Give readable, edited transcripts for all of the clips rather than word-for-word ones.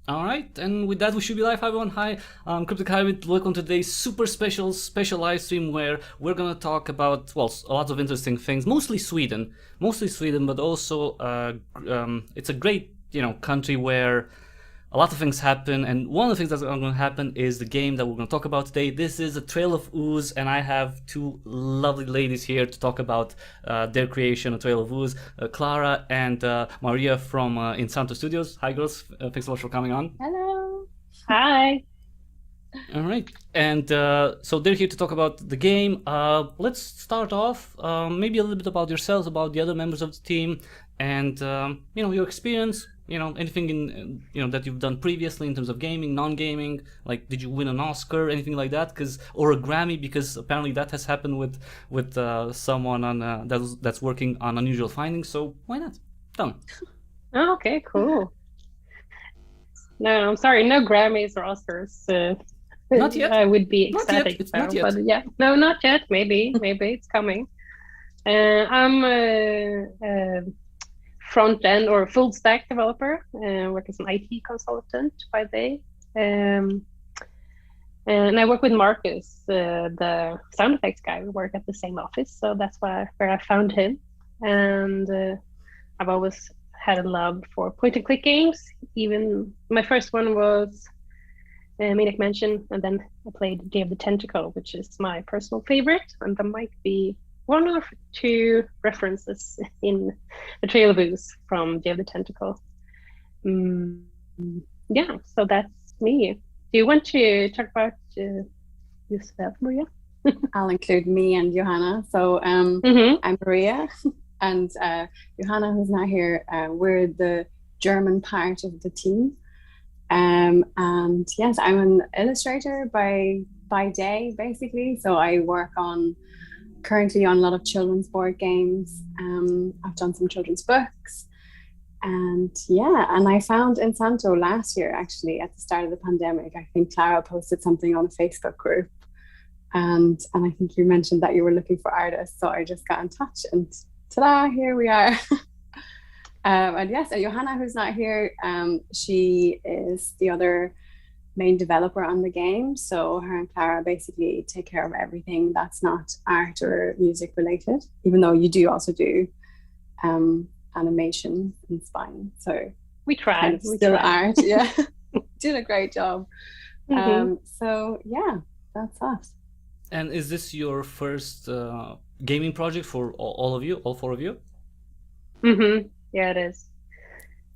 All right, and with that, we should be live. Hi, everyone. Hi, I'm Cryptic Hybrid. Welcome to today's super special live stream where we're gonna talk about a lot of interesting things. Mostly Sweden, but also it's a great country where a lot of things happen, and one of the things that's going to happen is the game that we're going to talk about today. This is A Trail of Ooze, and I have two lovely ladies here to talk about their creation, A Trail of Ooze, Clara and Maria from Insanto Studios. Hi, girls. Thanks so much for coming on. Hello. Hi. All right, and so they're here to talk about the game. Let's start off maybe a little bit about yourselves, about the other members of the team, and your experience. Anything in that you've done previously in terms of gaming, non-gaming. Like, did you win an Oscar, anything like that? Or a Grammy? Because apparently that has happened with someone on that's working on Unusual Findings. So why not? Tell me. Oh, okay, cool. No, I'm sorry, no Grammys or Oscars. Not yet. I would be Not ecstatic. yet. It's not yet. But yeah, no, not yet. Maybe it's coming. I'm a front end or full stack developer. Work as an IT consultant by day. And I work with Marcus, the sound effects guy. We work at the same office, so that's where I found him. And I've always had a love for point-and-click games. Even my first one was Maniac Mansion, and then I played Day of the Tentacle, which is my personal favorite. And there might be one or two references in A Trail of Ooze from Day of the Tentacle. Yeah, so that's me. Do you want to talk about yourself, Maria? I'll include me and Johanna. So I'm Maria, and Johanna, who's not here, we're the German part of the team. And yes, I'm an illustrator by day, basically. So I work currently on a lot of children's board games. I've done some children's books. And I found Insanto last year, actually, at the start of the pandemic. I think Clara posted something on a Facebook group. And I think you mentioned that you were looking for artists. So I just got in touch and ta-da, here we are. And yes, Johanna, who's not here, she is the other main developer on the game. So her and Clara basically take care of everything that's not art or music related, even though you do also do animation and spine. So we tried. Art, yeah. Did a great job. So yeah, that's us. And is this your first gaming project for all four of you? Yeah, it is.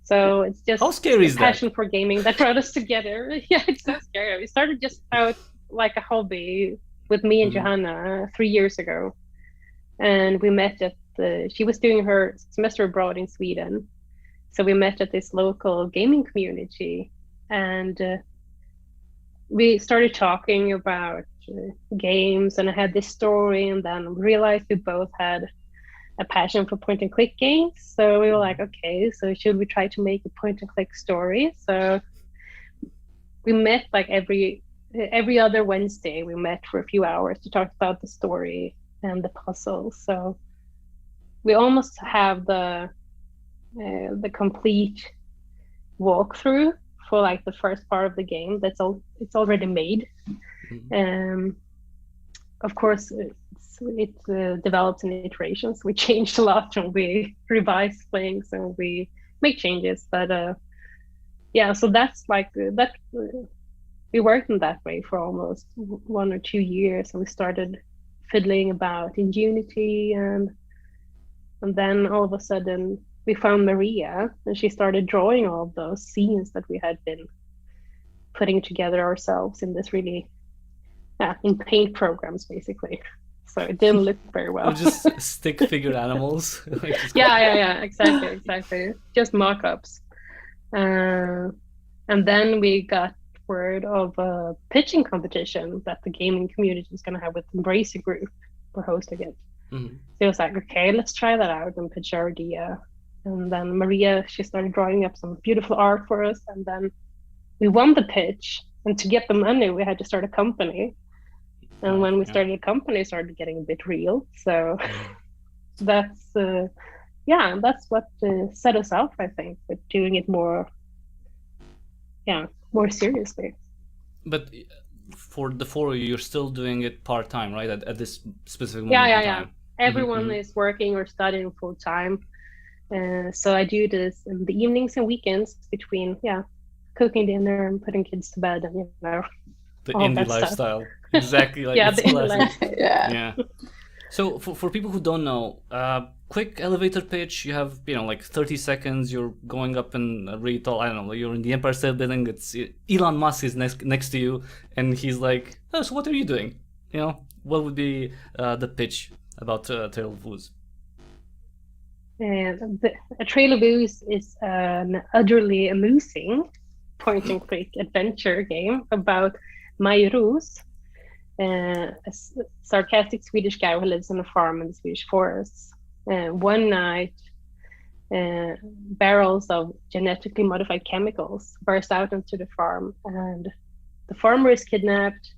So it's just how scary is passion for gaming that brought us together. Yeah, it's so scary. We started just out like a hobby with me and Johanna 3 years ago, and we met at she was doing her semester abroad in Sweden, so we met at this local gaming community, and we started talking about games, and I had this story, and then realized we both had a passion for point and click games. So we were like, okay, so should we try to make a point and click story? So we met like every other Wednesday. We met for a few hours to talk about the story and the puzzle. So we almost have the complete walkthrough for like the first part of the game. It's already made. Of course, it develops in iterations. We changed a lot and we revise things and we make changes. But so that's like that. We worked in that way for almost 1 or 2 years, and we started fiddling about in Unity, and then all of a sudden we found Maria, and she started drawing all of those scenes that we had been putting together ourselves in this really in paint programs, basically. So it didn't look very well. Just stick figure animals. Yeah, exactly. Just mock-ups. And then we got word of a pitching competition that the gaming community is going to have with Embracer Group for hosting it. So it was like, okay, let's try that out and pitch our idea. And then Maria, she started drawing up some beautiful art for us. And then we won the pitch. And to get the money, we had to start a company. And when we started a company, it started getting a bit real. So that's what set us off, I think, with doing it more more seriously. But for the 4 of you, you're still doing it part-time, right? At this specific moment in time. Yeah. Everyone is working or studying full-time. So I do this in the evenings and weekends between, cooking dinner and putting kids to bed and, the indie lifestyle. Exactly. Like the indie lifestyle. Yeah. So for people who don't know, quick elevator pitch. You have, like 30 seconds. You're going up in a really tall, I don't know, you're in the Empire State Building. It's Elon Musk is next to you, and he's like, oh, so what are you doing? What would be the pitch about Trail of Ooze? A Trail of Ooze is an utterly amusing point-and-click adventure game about Majros, a sarcastic Swedish guy who lives on a farm in the Swedish forests. One night, barrels of genetically modified chemicals burst out into the farm, and the farmer is kidnapped,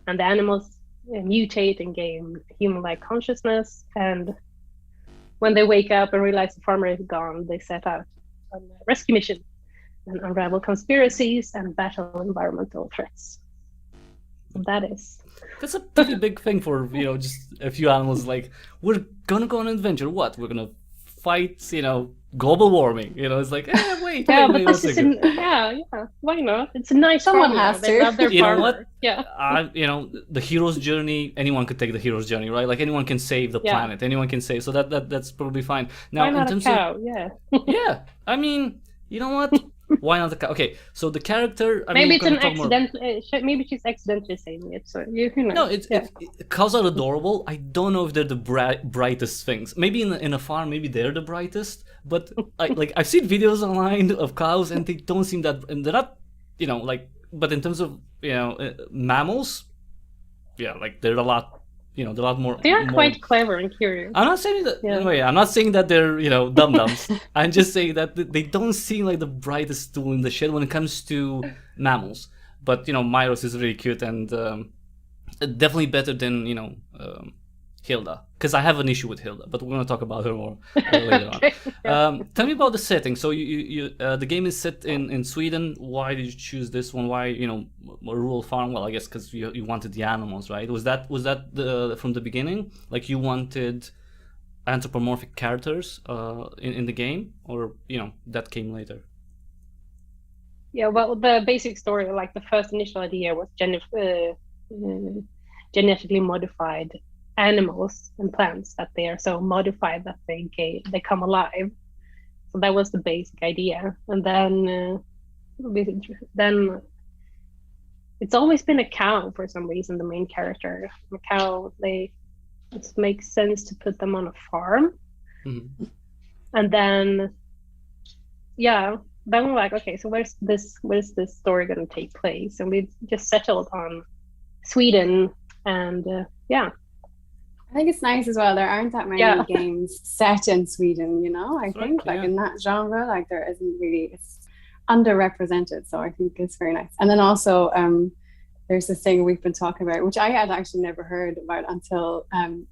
and the animals mutate and gain human-like consciousness. And when they wake up and realize the farmer is gone, they set out on a rescue mission and unravel conspiracies and battle environmental threats. That's a pretty big thing for, just a few animals. Like, we're gonna go on an adventure. What? We're gonna fight, global warming. It's like, wait. But this is why not? It's a nice. Someone has They love their farmer. Know what? Yeah. The hero's journey. Anyone could take the hero's journey, right? Like, anyone can save the planet. Anyone can save. So that's probably fine. Now, why not in terms a cow? Yeah. I mean, you know what? Why not the cow? Okay, so the character. Maybe it's an accident. Maybe she's accidentally saying it. So you know. No, cows are adorable. I don't know if they're the brightest things. Maybe in a farm, maybe they're the brightest. But I've seen videos online of cows, and they don't seem that. And they're not, But in terms of mammals, they're a lot. They're a lot more. They are quite clever and curious. I'm not saying that. Anyway, I'm not saying that they're dum dums. I'm just saying that they don't seem like the brightest tool in the shed when it comes to mammals. But Majros is really cute and definitely better than Hilda, because I have an issue with Hilda, but we're going to talk about her more later on. Tell me about the setting. So you the game is set in Sweden. Why did you choose this one? Why a rural farm? Well, I guess because you wanted the animals, right? Was that from the beginning? Like, you wanted anthropomorphic characters in the game, or that came later? Yeah, well, the basic story, like the first initial idea, was genetically modified animals and plants, that they are so modified that they come alive. So that was the basic idea. And then it's always been a cow for some reason, the main character. The cow, it makes sense to put them on a farm. Mm-hmm. And then we're like, okay, so where's this story going to take place? And we just settled on Sweden, and I think it's nice as well. There aren't that many games set in Sweden, I think, in that genre, like there isn't really, it's underrepresented. So I think it's very nice. And then also there's this thing we've been talking about, which I had actually never heard about until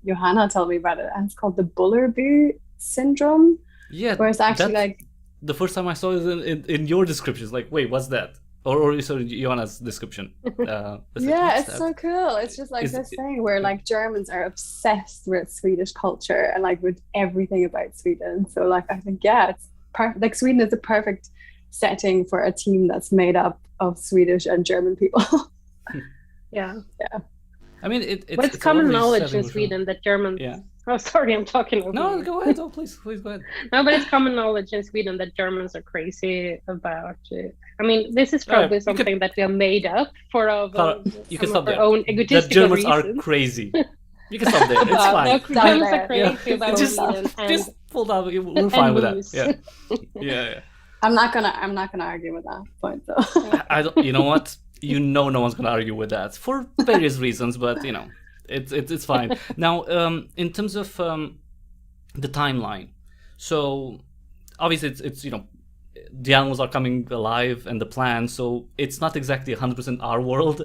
Johanna told me about it. And it's called the Bullerbü syndrome. Yeah. Where it's actually the first time I saw it in your descriptions, like, wait, what's that? Or sorry, Johanna's description. It's so cool. It's just like this thing where like Germans are obsessed with Swedish culture and like with everything about Sweden. So like I think it's perfect. Like Sweden is the perfect setting for a team that's made up of Swedish and German people. Yeah. I mean, it's it's common knowledge in Sweden that Germans. Yeah. Oh, sorry, I'm talking over No, you. go ahead. Oh, please go ahead. No, but it's common knowledge in Sweden that Germans are crazy about it. I mean, this is probably something that we have made up for our own egotistical that Germans reasons. Are crazy. You can stop there. It's fine. No, Germans are crazy about Sweden. Just pull down. We're fine with that. Yeah. I'm not gonna argue with that point though. I don't. You know what? No one's gonna argue with that for various reasons, but it's fine. Now, in terms of the timeline, so obviously it's the animals are coming alive and the plan, so it's not exactly 100% our world.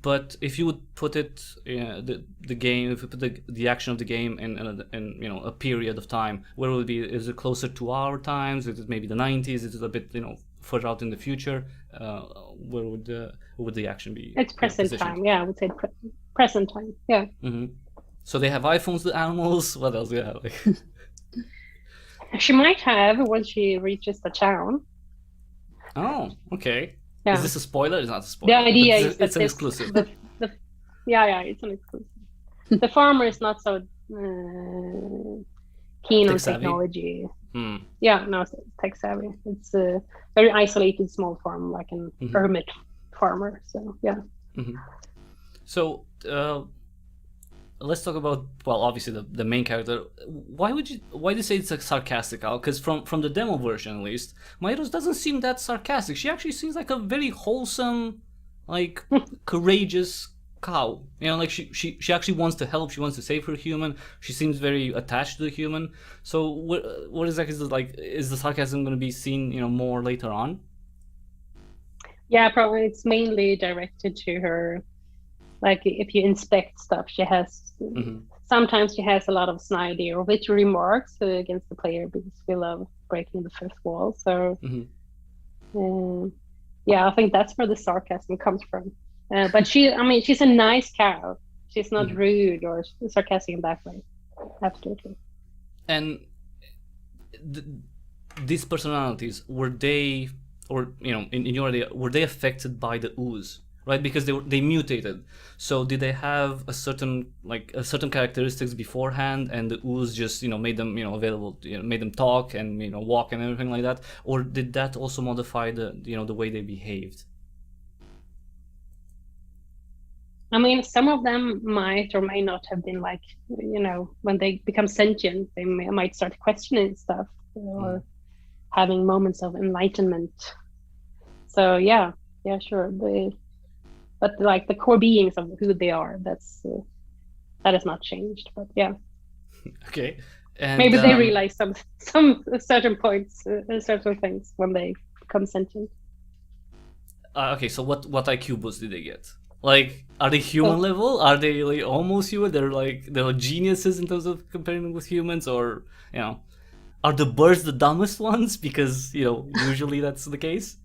But if you would put it, the game, if you put the action of the game in a period of time, where would it be? Is it closer to our times? Is it maybe the 90s? Is it a bit further out in the future, where would the action be? It's present time. Yeah, I would say present time. Yeah. So they have iPhones, the animals. What else do you have? Like... She might have when she reaches the town. Oh, okay. Yeah. Is this a spoiler? It's not a spoiler. The idea is that it's an exclusive. Yeah, it's an exclusive. The farmer is not so keen on technology. Yeah, no, it's tech savvy. It's a very isolated small farm, like an hermit farmer. So yeah. So let's talk about, well, obviously the main character. Why do you say it's like sarcastic, Al? Because from the demo version at least, Maeros doesn't seem that sarcastic. She actually seems like a very wholesome, like courageous cow. You know, like she actually wants to help. She wants to save her human. She seems very attached to the human. So what exactly is it like? Is the sarcasm going to be seen, more later on? Yeah, probably it's mainly directed to her. Like if you inspect stuff, she has sometimes she has a lot of snidey or witty remarks against the player because we love breaking the fifth wall. So yeah, I think that's where the sarcasm comes from. But she's a nice cow. She's not rude or sarcastic in that way. Absolutely. And these personalities, were they, or in your idea, were they affected by the ooze? Right, because they mutated. So did they have a certain characteristics beforehand, and the ooze just made them available, made them talk and walk and everything like that, or did that also modify the the way they behaved? I mean, some of them might or may not have been like when they become sentient, they might start questioning stuff or having moments of enlightenment. So yeah, sure. But like the core beings of who they are, that has not changed. But yeah. Okay. And, maybe they realize some certain points, certain things when they become sentient. Okay, so what IQ boost did they get? Like, are they human level? Are they like almost human? They're geniuses in terms of comparing them with humans, or are the birds the dumbest ones? Because usually that's the case.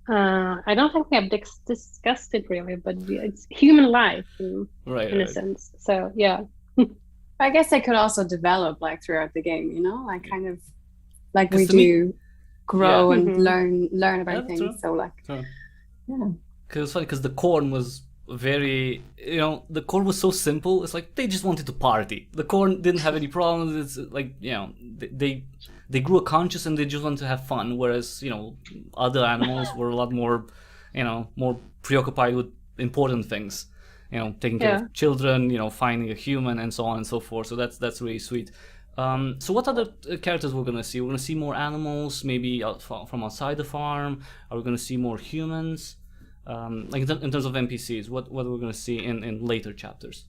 I don't think we have discussed it really, but it's human life in a sense. So yeah. I guess they could also develop like throughout the game, like kind of like we do grow and learn about things. True. So like, yeah. Because it's funny because the corn was very, the corn was so simple. It's like they just wanted to party. The corn didn't have any problems. It's like they grew a conscious and they just wanted to have fun. Whereas other animals were a lot more, more preoccupied with important things. Taking care of children, finding a human, and so on and so forth. So that's really sweet. So what other characters we're gonna see? We're gonna see more animals, maybe from outside the farm. Are we gonna see more humans? Like in terms of NPCs, what we're gonna see in later chapters?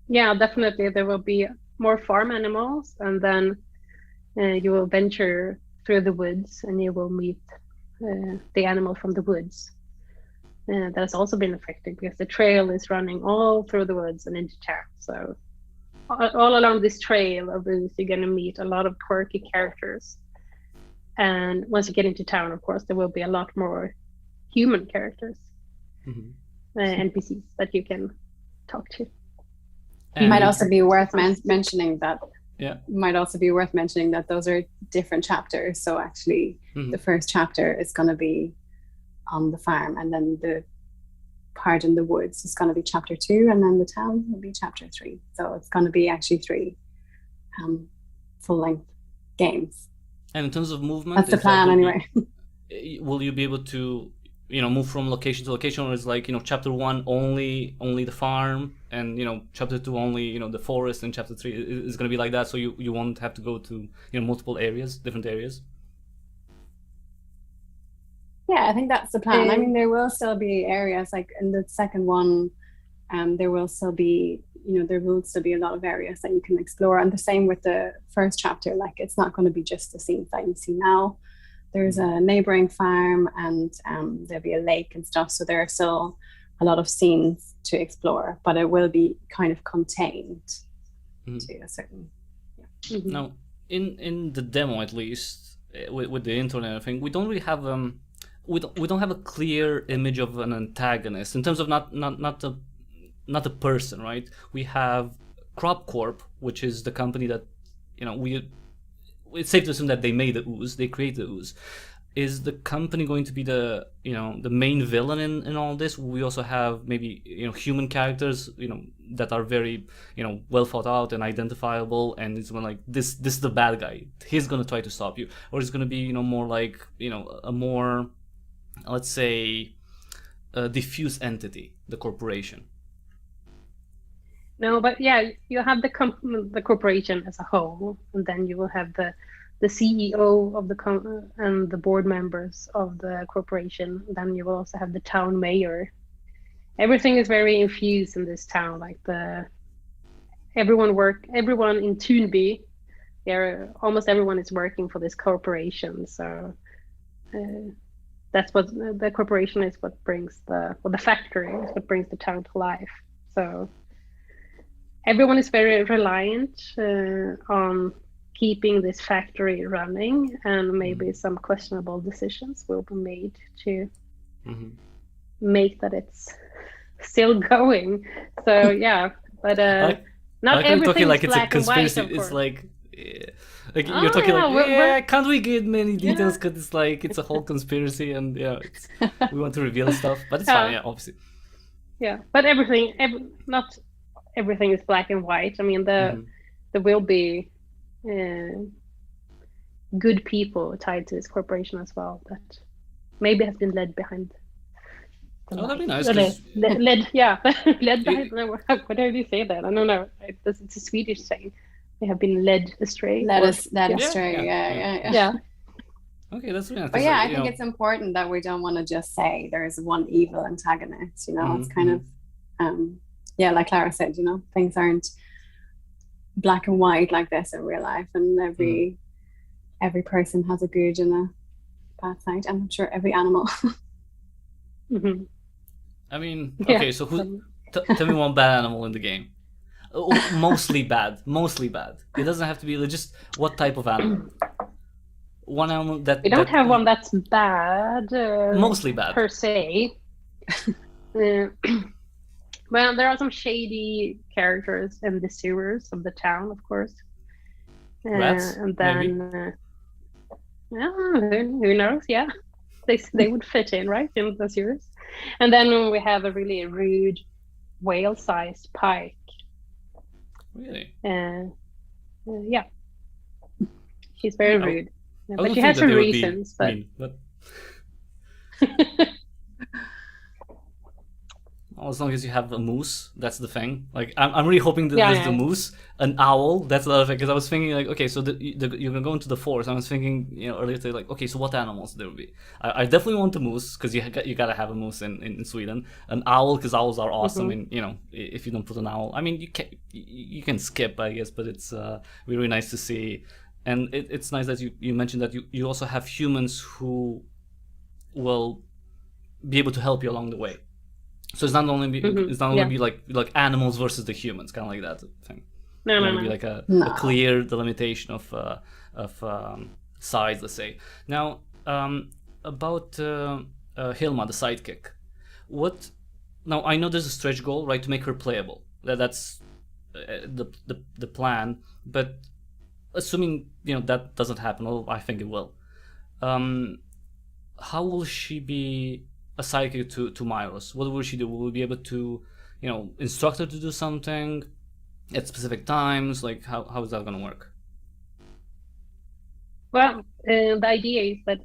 Yeah, definitely there will be more farm animals, and then you will venture through the woods, and you will meet the animal from the woods. That has also been affected because the trail is running all through the woods and into town. So all along this trail of Ooze, you're going to meet a lot of quirky characters. And once you get into town, of course, there will be a lot more human characters, NPCs that you can talk to. It might also be worth mentioning that. Yeah. Might also be worth mentioning that those are different chapters. So actually, the first chapter is going to be on the farm, and then the part in the woods is going to be chapter 2, and then the town will be chapter 3. So it's going to be actually 3 full-length games. And in terms of movement, that's the plan anyway. Will you be able to move from location to location, or is like chapter 1 only the farm, and chapter 2 only the forest, and chapter 3 is going to be like that, so you won't have to go to multiple areas, different areas? Yeah, I think that's the plan. I mean, there will still be areas like in the second one, there will still be a lot of areas that you can explore, and the same with the first chapter. Like, it's not going to be just the scenes that you see now. There's a neighboring farm, and there'll be a lake and stuff, so there are still a lot of scenes to explore, but it will be kind of contained to a certain Now, in the demo at least, with the intro and everything, we don't really have we don't have a clear image of an antagonist in terms of not a person, right? We have Crop Corp, which is the company that, it's safe to assume that they made the ooze, they created the ooze. Is the company going to be the main villain in all this? We also have maybe human characters that are very well thought out and identifiable, and it's like this is the bad guy. He's gonna try to stop you, or it's gonna be more like a more, let's say, a diffuse entity, the corporation. No, but yeah, you have the corporation as a whole, and then you will have the CEO of the and the board members of the corporation. Then you will also have the town mayor. Everything is very infused in this town. Like everyone in Toonby, almost everyone is working for this corporation. So that's what the corporation is. What brings the factory is what brings the town to life. So everyone is very reliant on keeping this factory running, and maybe some questionable decisions will be made to make that it's still going. So yeah, but not everything like it's a conspiracy. White, it's like you're talking can't we get many details because it's like it's a whole conspiracy, and we want to reveal stuff, but it's fine, obviously. Yeah, but not everything is black and white. I mean, there will be good people tied to this corporation as well that maybe has been led behind. That'd be nice. Led behind. What do you say that? I don't know. It's a Swedish saying. They have been led astray. Led astray. Yeah. Okay, that's really nice. But I think it's important that we don't want to just say there's one evil antagonist. It's kind of like Clara said, things aren't black and white like this in real life, and every person has a good and a bad side, and I'm sure every animal. I mean, okay, so tell me one bad animal in the game. Mostly bad. It doesn't have to be just what type of animal. One animal that we don't have one that's bad. Mostly bad per se. Well, there are some shady characters in the sewers of the town, of course. Rats, and then, who knows? Yeah, they would fit in, right, in the sewers. And then we have a really rude, whale-sized pike. Really? Yeah, she's very rude, but she has her reasons. But as long as you have a moose, that's the thing. Like, I'm really hoping that there's the moose, an owl. That's the other thing, because I was thinking like, okay, so you're gonna go into the forest. I was thinking, earlier today, like, okay, so what animals there will be? I definitely want a moose, because you gotta have a moose in Sweden. An owl, because owls are awesome. And if you don't put an owl, I mean, you can skip, I guess, but it's really nice to see. And it's nice that you mentioned that you also have humans who will be able to help you along the way. So it's not only be like animals versus the humans, kind of like that thing. No. Be like a clear delimitation of sides, let's say. Now, about Hilma the Sidekick. Now I know there's a stretch goal, right, to make her playable. That's the plan. But assuming that doesn't happen, I think it will. How will she be a sidekick to Myros? What will she do? Will we be able to, instruct her to do something at specific times? Like, how is that going to work? Well, the idea is that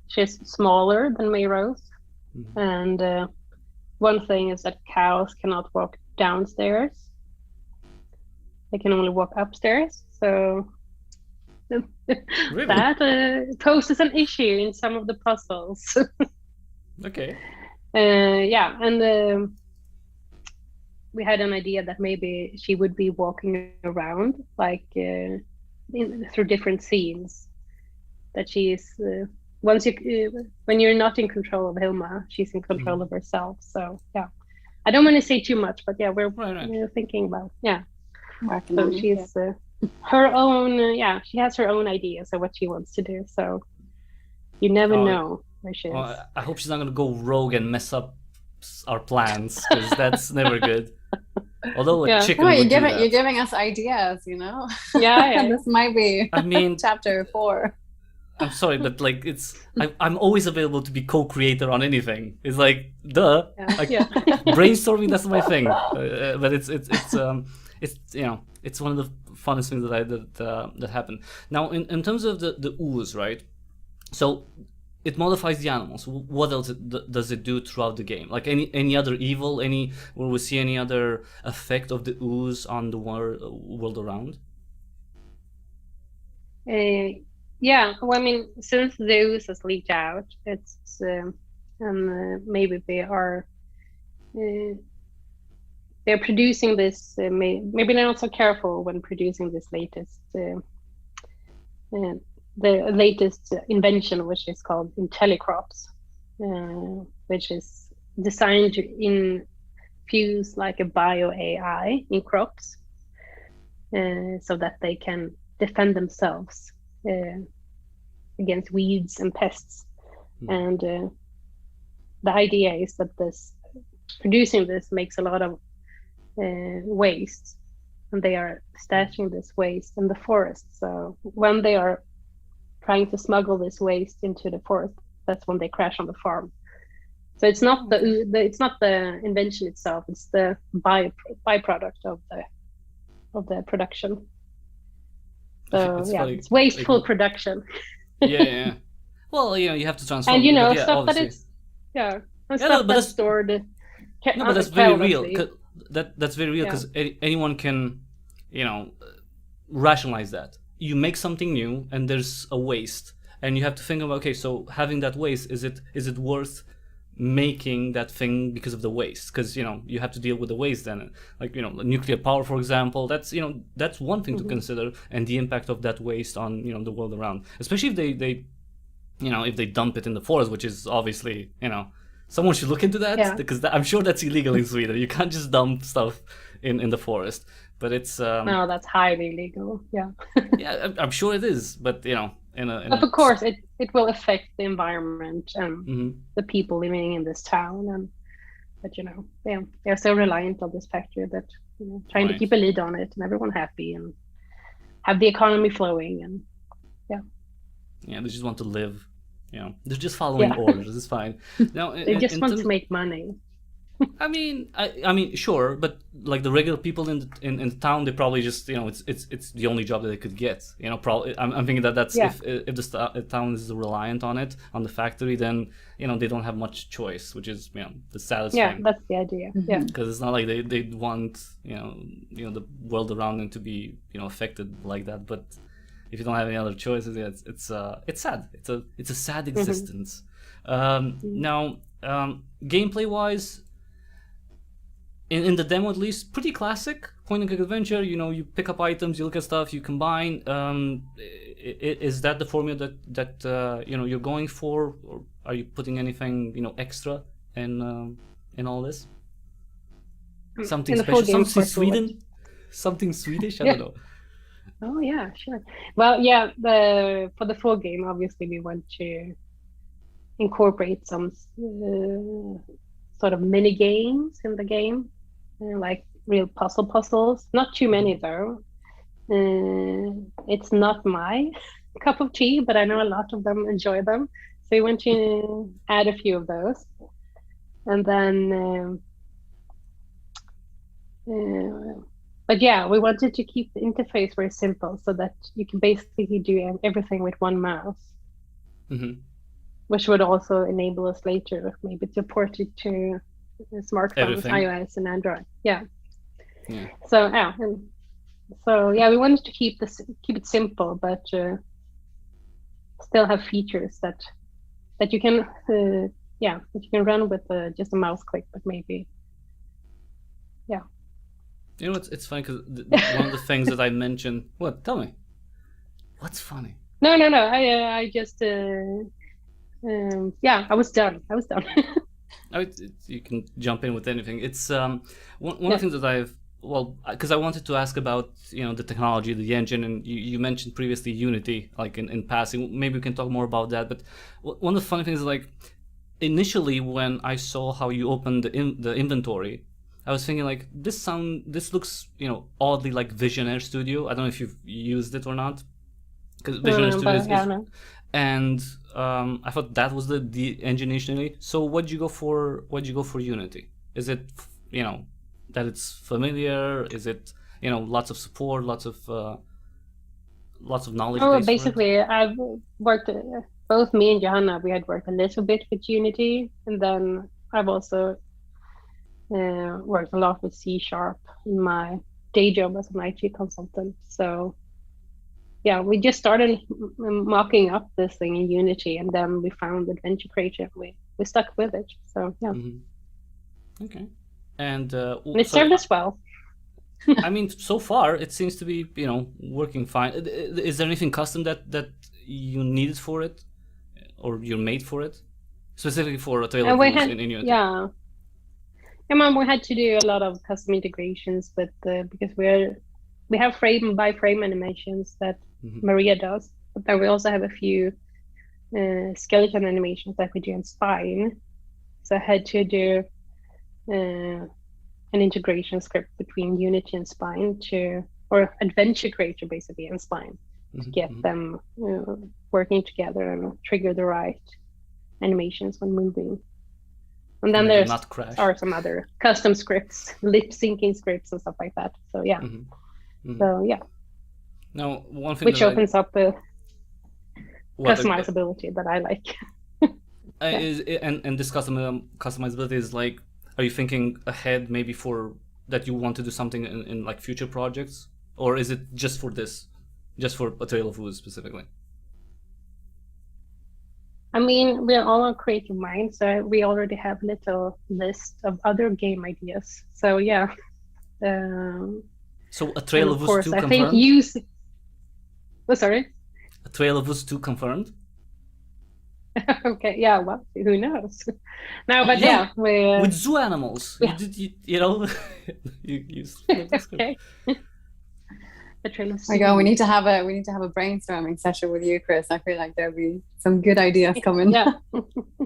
she's smaller than Myros, and one thing is that cows cannot walk downstairs; they can only walk upstairs. So Really? that poses an issue in some of the puzzles. Okay. And we had an idea that maybe she would be walking around, like through different scenes. That she is when you're not in control of Hilma, she's in control of herself. So I don't want to say too much, but we're thinking about so she's her own. She has her own ideas of what she wants to do. So you never know where she is. Well, I hope she's not gonna go rogue and mess up our plans, because that's never good. Although a chicken would do that. You're giving us ideas, you know. Yeah. This might be. I mean, chapter 4. I'm sorry, but like I'm always available to be co-creator on anything. It's like brainstorming. That's my thing. But it's it's one of the funnest things that happened. Now in terms of the ooze, right? So it modifies the animals. What else does it do throughout the game? Like any other evil? Will we see any other effect of the ooze on the world around? Yeah, well, I mean, since the ooze has leaked out, it's maybe they're producing this. Maybe they're not so careful when producing this latest, the latest invention, which is called IntelliCrops, which is designed to infuse like a bio AI in crops, so that they can defend themselves against weeds and pests. And the idea is that producing this makes a lot of waste, and they are stashing this waste in the forest. So when they are trying to smuggle this waste into the forest, that's when they crash on the farm. So it's not it's not the invention itself; it's the byproduct of the production. So it's wasteful production. Yeah. Well, you have to transform. And stuff that it's stuff that's stored. No, but that's very real. That's very real because anyone can, rationalize that. You make something new and there's a waste, and you have to think about, okay, so having that waste, is it worth making that thing because of the waste? Because you have to deal with the waste then, like nuclear power, for example. That's one thing to consider, and the impact of that waste on the world around, especially if they if they dump it in the forest, which is obviously someone should look into that, because I'm sure that's illegal in Sweden. You can't just dump stuff in the forest, but it's no, that's highly illegal. Yeah, I'm sure it is, but but of course it will affect the environment and the people living in this town, but they're so reliant on this factory that trying to keep a lid on it and everyone happy and have the economy flowing, and they just want to live. They're just following orders. It's fine. Now they just want to make money. I mean, sure, but like the regular people in the town, they probably just it's the only job that they could get. Probably I'm thinking that's if the town is reliant on it, on the factory, then they don't have much choice, which is the saddest thing. Yeah, that's the idea. Yeah, because it's not like they want the world around them to be affected like that, but if you don't have any other choices, it's sad. It's a sad existence. Now, gameplay wise, in the demo at least, pretty classic point and click adventure. You pick up items, you look at stuff, you combine. Is that the formula that you're going for, or are you putting anything extra in all this? Something special, something Sweden, something Swedish. I don't know. Oh yeah, sure. Well, for the full game, obviously we want to incorporate some sort of mini games in the game, like real puzzles. Not too many though. It's not my cup of tea, but I know a lot of them enjoy them. So we want to add a few of those, and then. But we wanted to keep the interface very simple so that you can basically do everything with one mouse, which would also enable us later maybe to port it to smartphones, iOS and Android. So we wanted to keep it simple, but still have features that you can that you can run with just a mouse click, but maybe It's funny because one of the things that I mentioned. What? Tell me. What's funny? No. I just. I was done. You You can jump in with anything. It's one of the things that I've well, because I wanted to ask about the technology, the engine, and you mentioned previously Unity, like in passing. Maybe we can talk more about that. But one of the funny things is like initially when I saw how you opened the inventory, I was thinking like this looks oddly like Visionaire Studio. I don't know if you've used it or not, because Visionaire Studio is and I thought that was the engine initially. So what'd you go for Unity? Is it that it's familiar? Is it lots of support, lots of knowledge? Oh, basically, I've worked. Both me and Johanna, we had worked a little bit with Unity, and then I've also worked a lot with C# in my day job as an IT consultant. So yeah, we just started mocking up this thing in Unity, and then we found Adventure Creator. We stuck with it. So yeah. Mm-hmm. Okay. And it served us well. I mean, so far it seems to be working fine. Is there anything custom that you needed for it, or you're made for it, specifically for A Trail of Ooze in Unity? Yeah. We had to do a lot of custom integrations with because we have frame by frame animations that Maria does, but then we also have a few skeleton animations that we do in Spine. So I had to do an integration script between Unity and Spine or Adventure Creator basically and Spine to get them working together and trigger the right animations when moving. And then there are some other custom scripts, lip syncing scripts and stuff like that. So yeah. So yeah. Now one thing which opens up customizability that I like. And this customizability is like, are you thinking ahead maybe for that you want to do something in like future projects, or is it just for A Trail of Ooze specifically? I mean, we're all on creative minds, so we already have a little list of other game ideas. So yeah. So A Trail of Ooze 2 confirmed? I think sorry? A Trail of Ooze 2 confirmed? Okay, yeah, well, who knows? No, but yeah, with zoo animals. Yeah. You okay. We need to have a brainstorming session with you, Chris. I feel like there'll be some good ideas coming. Yeah.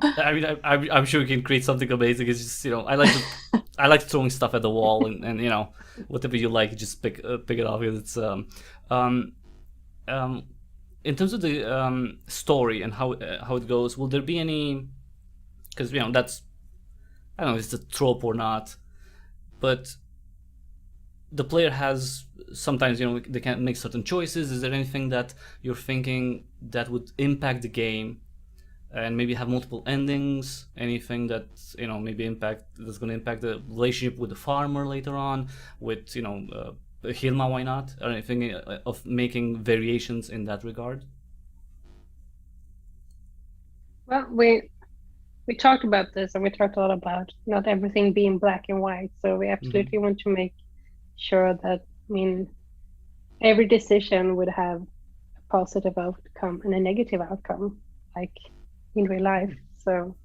I mean, I'm sure we can create something amazing. It's just I like throwing stuff at the wall and whatever you like, just pick it off. It's in terms of the story and how it goes, will there be any? Because that's, I don't know if it's a trope or not, but the player has sometimes they can make certain choices. Is there anything that you're thinking that would impact the game, and maybe have multiple endings? Anything that maybe that's going to impact the relationship with the farmer later on, with Hilma, why not? Or anything of making variations in that regard? Well, we talked about this, and we talked a lot about not everything being black and white. So we absolutely want to make sure that, every decision would have a positive outcome and a negative outcome, like in real life. So,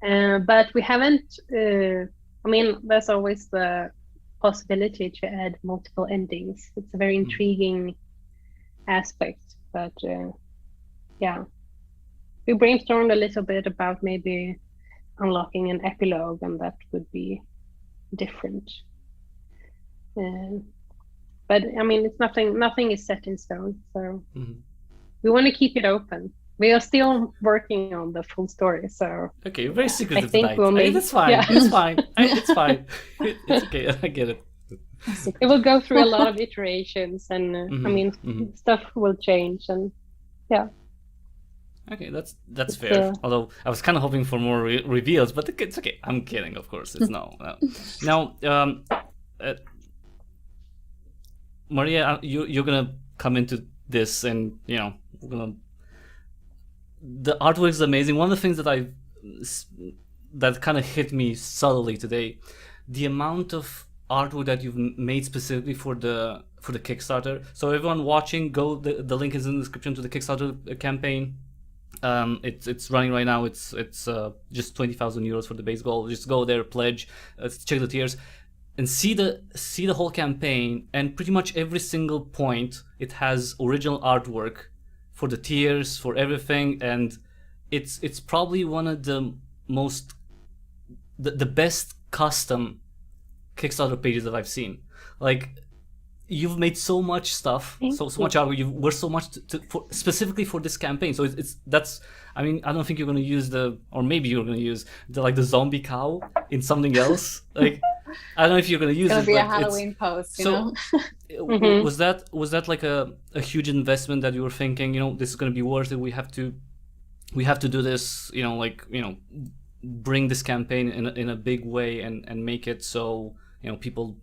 but we haven't. There's always the possibility to add multiple endings. It's a very intriguing aspect, but yeah, we brainstormed a little bit about maybe unlocking an epilogue, and that would be different. But it's nothing is set in stone, so we want to keep it open. We are still working on the full story, so okay, you're very secretive I think tonight. we'll make that's fine. Yeah. It's fine. It's fine. It's okay. I get it. It will go through a lot of iterations, and stuff will change, and yeah. Okay, that's fair. Although I was kind of hoping for more reveals, but it's okay. I'm kidding, of course. It's no. Now, Maria, you're gonna come into this, and we're gonna. The artwork is amazing. One of the things that kind of hit me subtly today, the amount of artwork that you've made specifically for the Kickstarter. So everyone watching, the link is in the description to the Kickstarter campaign. It's running right now. It's just 20,000 euros for the base goal. Just go there, pledge, check the tiers. and see the whole campaign, and pretty much every single point it has original artwork for the tiers, for everything, and it's probably one of the best custom Kickstarter pages that I've seen. Like, you've made so much stuff, so much artwork. You've worked so much specifically for this campaign. So that's. I mean, I don't think you're gonna use or maybe you're gonna use the zombie cow in something else. Like, I don't know if you're gonna use it. It'll be a Halloween post, you know. Was that like a huge investment that you were thinking? This is gonna be worth it. We have to do this. Bring this campaign in a big way and make it so people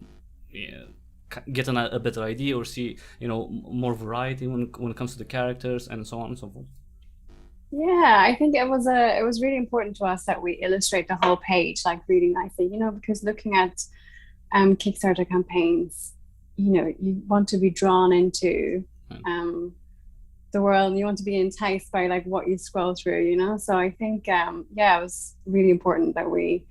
get a better idea, or see more variety when it comes to the characters, and so on and so forth. Yeah, I think it was really important to us that we illustrate the whole page like really nicely, because looking at Kickstarter campaigns, you want to be drawn into the world, and you want to be enticed by like what you scroll through, so I think it was really important that we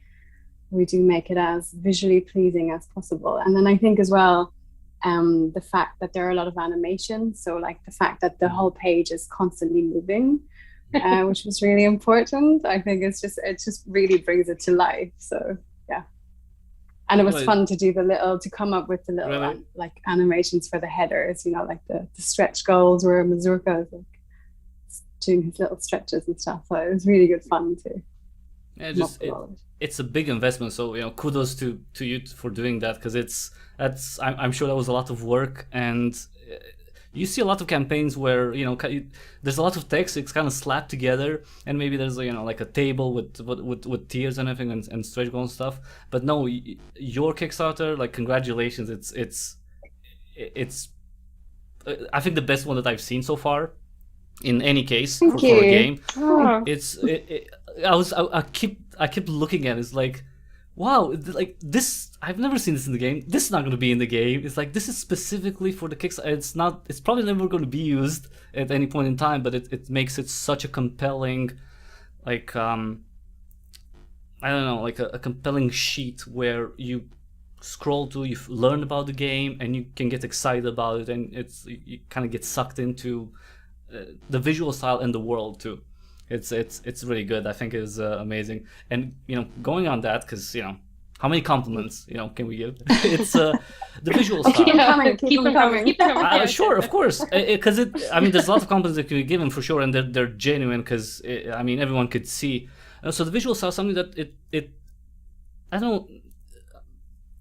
do make it as visually pleasing as possible. And then I think as well, the fact that there are a lot of animations, so like the fact that the whole page is constantly moving, which was really important. I think it just really brings it to life. So yeah, and it was fun to come up with the little like animations for the headers, like the stretch goals where Mazurka is like doing his little stretches and stuff. So it was really good fun too. Yeah, it's a big investment. So kudos to you for doing that, because I'm sure that was a lot of work. And you see a lot of campaigns where there's a lot of text, it's kind of slapped together, and maybe there's like a table with tiers and everything, and stretch goals and stuff. But no, your Kickstarter, like, congratulations! It's I think the best one that I've seen so far, in any case, for a game. Oh. I kept looking at it. It's like, wow, like this, I've never seen this in the game. This is not going to be in the game. It's like, this is specifically for the Kickstarter. It's probably never going to be used at any point in time, but it makes it such a compelling, like, I don't know, like a compelling sheet where you scroll to, you learn about the game, and you can get excited about it, and you kind of get sucked into the visual style and the world too. It's really good. I think it's amazing. And going on that, because how many compliments can we give? It's the visual style. Keep them coming. Sure, of course, because there's a lot of compliments that can be given for sure, and they're genuine, because everyone could see. So the visual style is something that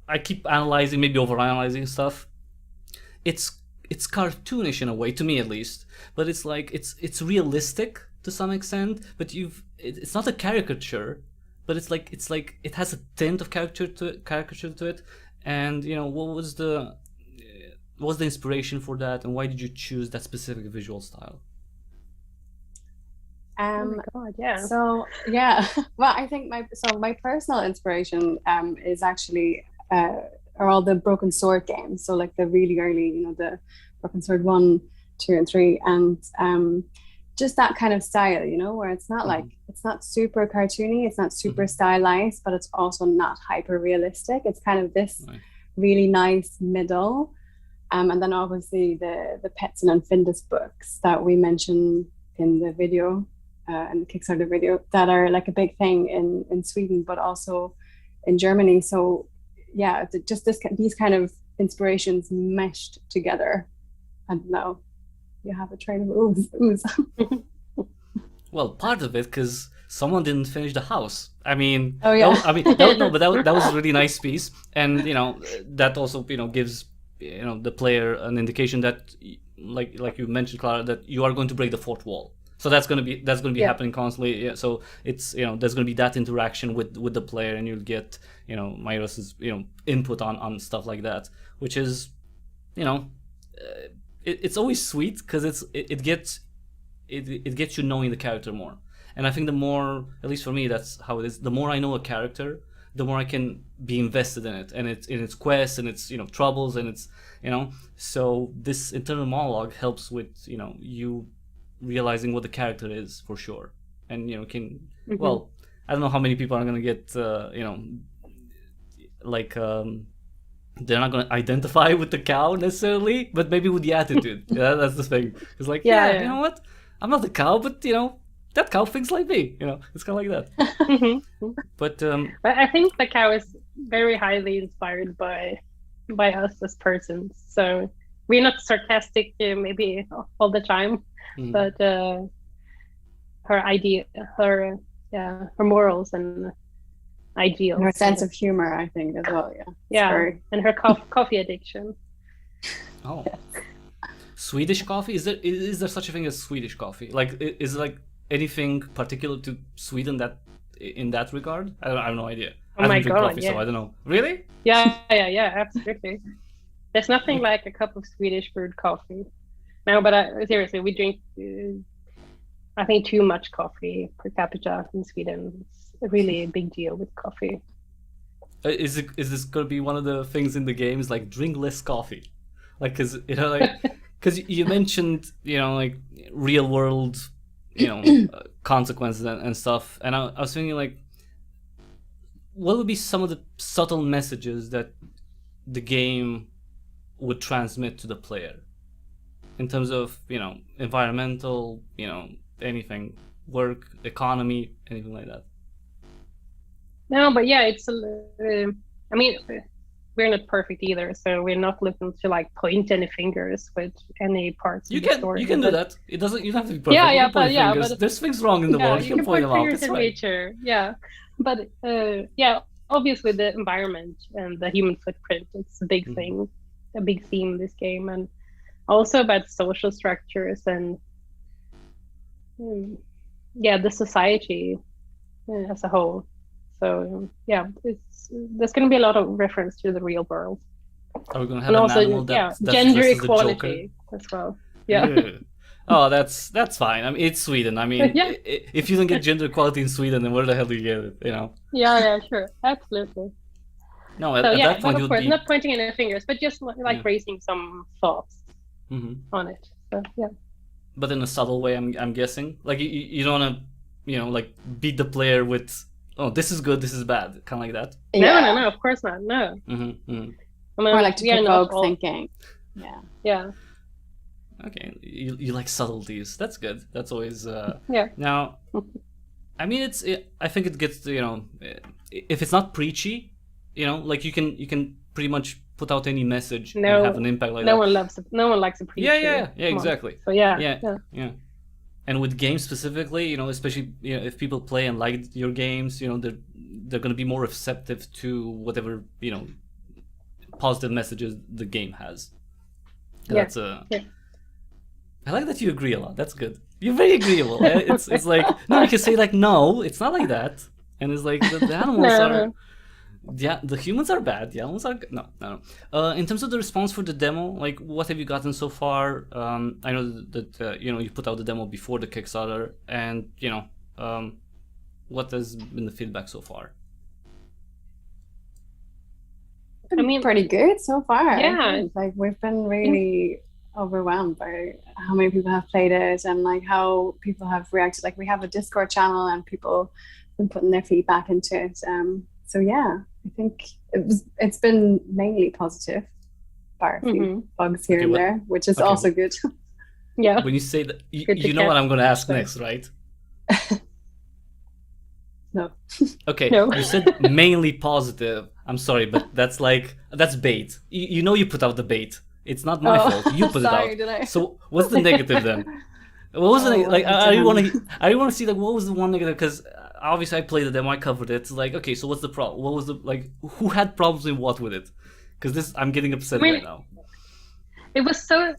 I keep analyzing, maybe overanalyzing stuff. It's cartoonish in a way, to me at least, but it's like it's realistic to some extent, but it's not a caricature, but it's like it has a tint of caricature to it. And what was the inspiration for that, and why did you choose that specific visual style? Oh my God, yeah. So yeah, well, I think my personal inspiration is actually are all the Broken Sword games. So like the really early, the Broken Sword 1, 2, and 3, and just that kind of style, where it's not like, it's not super cartoony, it's not super stylized, but it's also not hyper realistic. It's kind of this really nice middle. And then obviously the Pets and Unfindus books that we mentioned in the video, in the Kickstarter video, that are like a big thing in Sweden, but also in Germany. So yeah, just these kind of inspirations meshed together, and now you have A Trail of Ooze. Well, part of it, because someone didn't finish the house. Oh yeah. That was a really nice piece, and that also gives the player an indication that, like you mentioned, Clara, that you are going to break the fourth wall. So that's going to be happening constantly. Yeah, so it's there's going to be that interaction with the player, and you'll get Mayros's input on stuff like that, which is it's always sweet, because it gets you knowing the character more. And I think the more, at least for me, that's how it is. The more I know a character, the more I can be invested in it, and its quests, and its troubles, and its So this internal monologue helps with you realizing what the character is for sure, and can well, I don't know how many people are gonna get they're not going to identify with the cow necessarily, but maybe with the attitude. Yeah, that's the thing. It's like, you know what? I'm not the cow, but that cow thinks like me. It's kind of like that. But I think the cow is very highly inspired by us as persons. So we're not sarcastic, maybe all the time, but her morals and ideals, and her sense of humor, I think, as well. And her coffee addiction. Oh, Swedish coffee? Is there such a thing as Swedish coffee? Like, is it like anything particular to Sweden that in that regard? I have no idea. Oh my God! Coffee, so I don't know. Really? Yeah, absolutely. There's nothing like a cup of Swedish brewed coffee. No, but seriously, we drink, I think, too much coffee per capita in Sweden. It's really a big deal with coffee. Is this going to be one of the things in the games, like drink less coffee? Like, because you mentioned, like real world, consequences and stuff. And I was thinking, like, what would be some of the subtle messages that the game would transmit to the player in terms of, environmental, anything, work, economy, anything like that? No, but yeah, it's I mean, we're not perfect either, so we're not looking to like point any fingers with any parts of the story. You can do that. You don't have to be perfect. But there's things wrong in the world. You can point them out. It's right. Nature, but obviously the environment and the human footprint, it's a big thing, a big theme in this game, and also about social structures and the society as a whole. So there's going to be a lot of reference to the real world. Are we going to have an animal that's gender equality as well? Yeah. Oh, that's fine. I mean, it's Sweden. I mean, if you don't get gender equality in Sweden, then where the hell do you get it? Yeah, sure, absolutely. No, at that point, of course, not pointing any fingers, but just like raising some thoughts on it. So But in a subtle way, I'm guessing. Like you don't want to, like beat the player with, oh, this is good, this is bad, kind of like that. No, of course not. No. I mean, more like to provoke thinking. Yeah. Okay, you like subtleties. That's good. That's always yeah. Now, I mean, I think it gets to, if it's not preachy, like you can pretty much put out any message and have an impact like that. No one likes a preacher. Yeah, exactly. So yeah. And with games specifically, especially if people play and like your games, they're going to be more receptive to whatever positive messages the game has. That's I like that you agree a lot. That's good. You're very agreeable. It's like, no, you can say like, no, it's not like that. And it's like the animals are. Yeah, the humans are bad. The animals are good. No. In terms of the response for the demo, like, what have you gotten so far? I know that you put out the demo before the Kickstarter, and what has been the feedback so far? I mean, pretty good so far. Yeah, like we've been really overwhelmed by how many people have played it and like how people have reacted. Like we have a Discord channel and people have been putting their feedback into it. So yeah, I think it's been mainly positive, bar a few bugs here and there, which is also good. Yeah. When you say that, you know what I'm going to ask next, right? No. Okay. No. You said mainly positive. I'm sorry, but that's bait. You put out the bait. It's not my fault. You put sorry, it out. Did I? So what's the negative then? What was the like? I want to see like what was the one negative, because obviously I played the demo, I covered it. It's like, okay, so what's the problem? What was the who had problems in what with it? Because I'm getting upset right now. It was so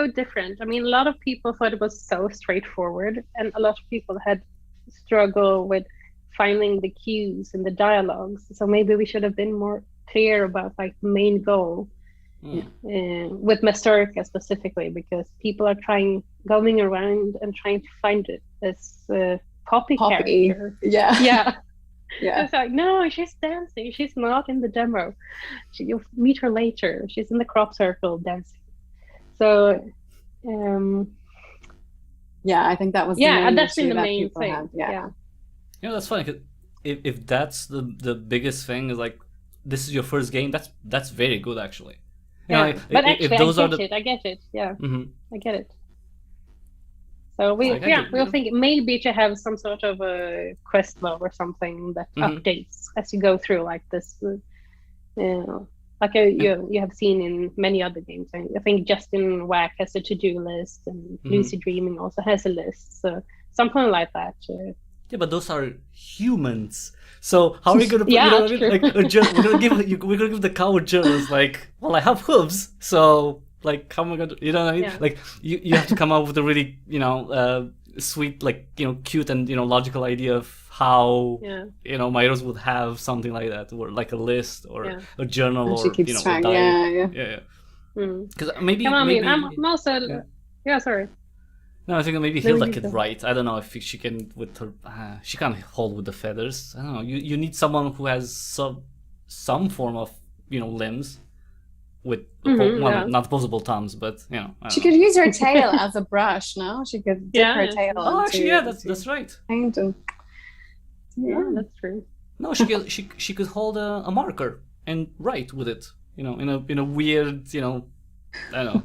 different. I mean, a lot of people thought it was so straightforward, and a lot of people had struggled with finding the cues and the dialogues. So maybe we should have been more clear about like the main goal. With Mazurka specifically, because people are going around and trying to find this Poppy character. Yeah. It's like, no, she's dancing. She's not in the demo. You'll meet her later. She's in the crop circle dancing. So, I think that was the main that's been issue the main thing. Had. Yeah. That's funny, because if that's the biggest thing, is like this is your first game, that's very good actually. Yeah, but actually, I get it. Yeah, I get it. So we'll think maybe to have some sort of a quest log or something that updates as you go through, like this. Like you have seen in many other games. I think Justin Whack has a to-do list, and Lucid Dreaming also has a list. So something like that. Yeah, but those are humans. So how are we gonna? You know what I mean? Like we're gonna give the coward journalist like, well, I have hooves, so like how am I gonna? You know what I mean? Yeah. Like you have to come up with a really sweet, like cute and logical idea of how my heroes would have something like that, or like a list or a journal, or a diary. Yeah. Because maybe. Come on, I'm also. Yeah, sorry. No, I think maybe Hilda could write. I don't know if she can with her. She can't hold with the feathers. I don't know. You need someone who has some form of limbs with not opposable thumbs, but she could use her tail as a brush. No, she could dip her tail. Oh, actually, yeah, that's right. Yeah, that's true. No, she could hold a marker and write with it. In a weird. I don't know.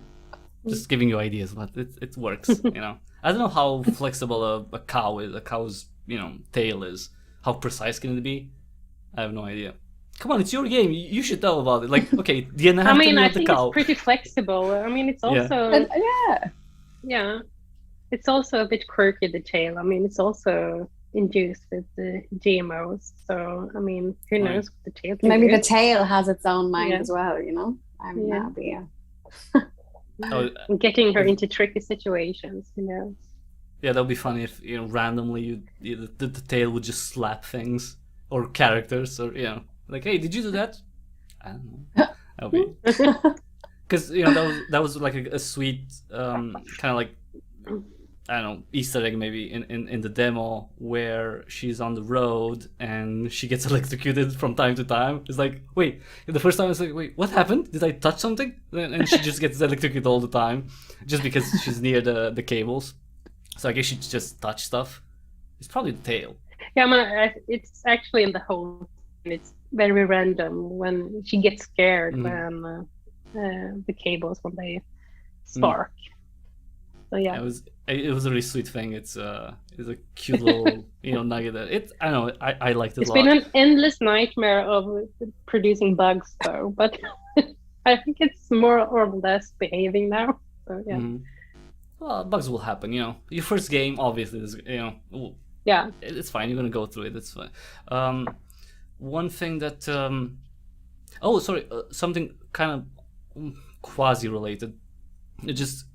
Just giving you ideas, but it works. I don't know how flexible a cow is. A cow's tail is. How precise can it be? I have no idea. Come on, it's your game. You should know about it. Like, okay, the anatomy of the cow. I think it's pretty flexible. I mean, it's also yeah. It's also a bit quirky, the tail. I mean, it's also induced with the GMOs. So I mean, who knows what the tail can Maybe do. the tail has its own mind as well. I mean, that'll be getting her into tricky situations, Yeah, that would be funny if randomly the tail would just slap things or characters, or like, hey, did you do that? I don't know. That would be because that was like a sweet kind of like, I don't know, Easter egg maybe in the demo where she's on the road and she gets electrocuted from time to time. It's like, wait, the first time it's like, wait, what happened? Did I touch something? And she just gets electrocuted all the time just because she's near the cables. So I guess she just touched stuff. It's probably the tail. Yeah, I mean, it's actually in the whole. It's very random when she gets scared when the cables when they spark. So yeah, it was a really sweet thing. It's a cute little nugget. I don't know. I liked it a lot. It's been an endless nightmare of producing bugs though, but I think it's more or less behaving now. So yeah. Well, bugs will happen. Your first game, obviously, is yeah, it's fine. You're gonna go through it. It's fine. One thing that something kind of quasi related. It just.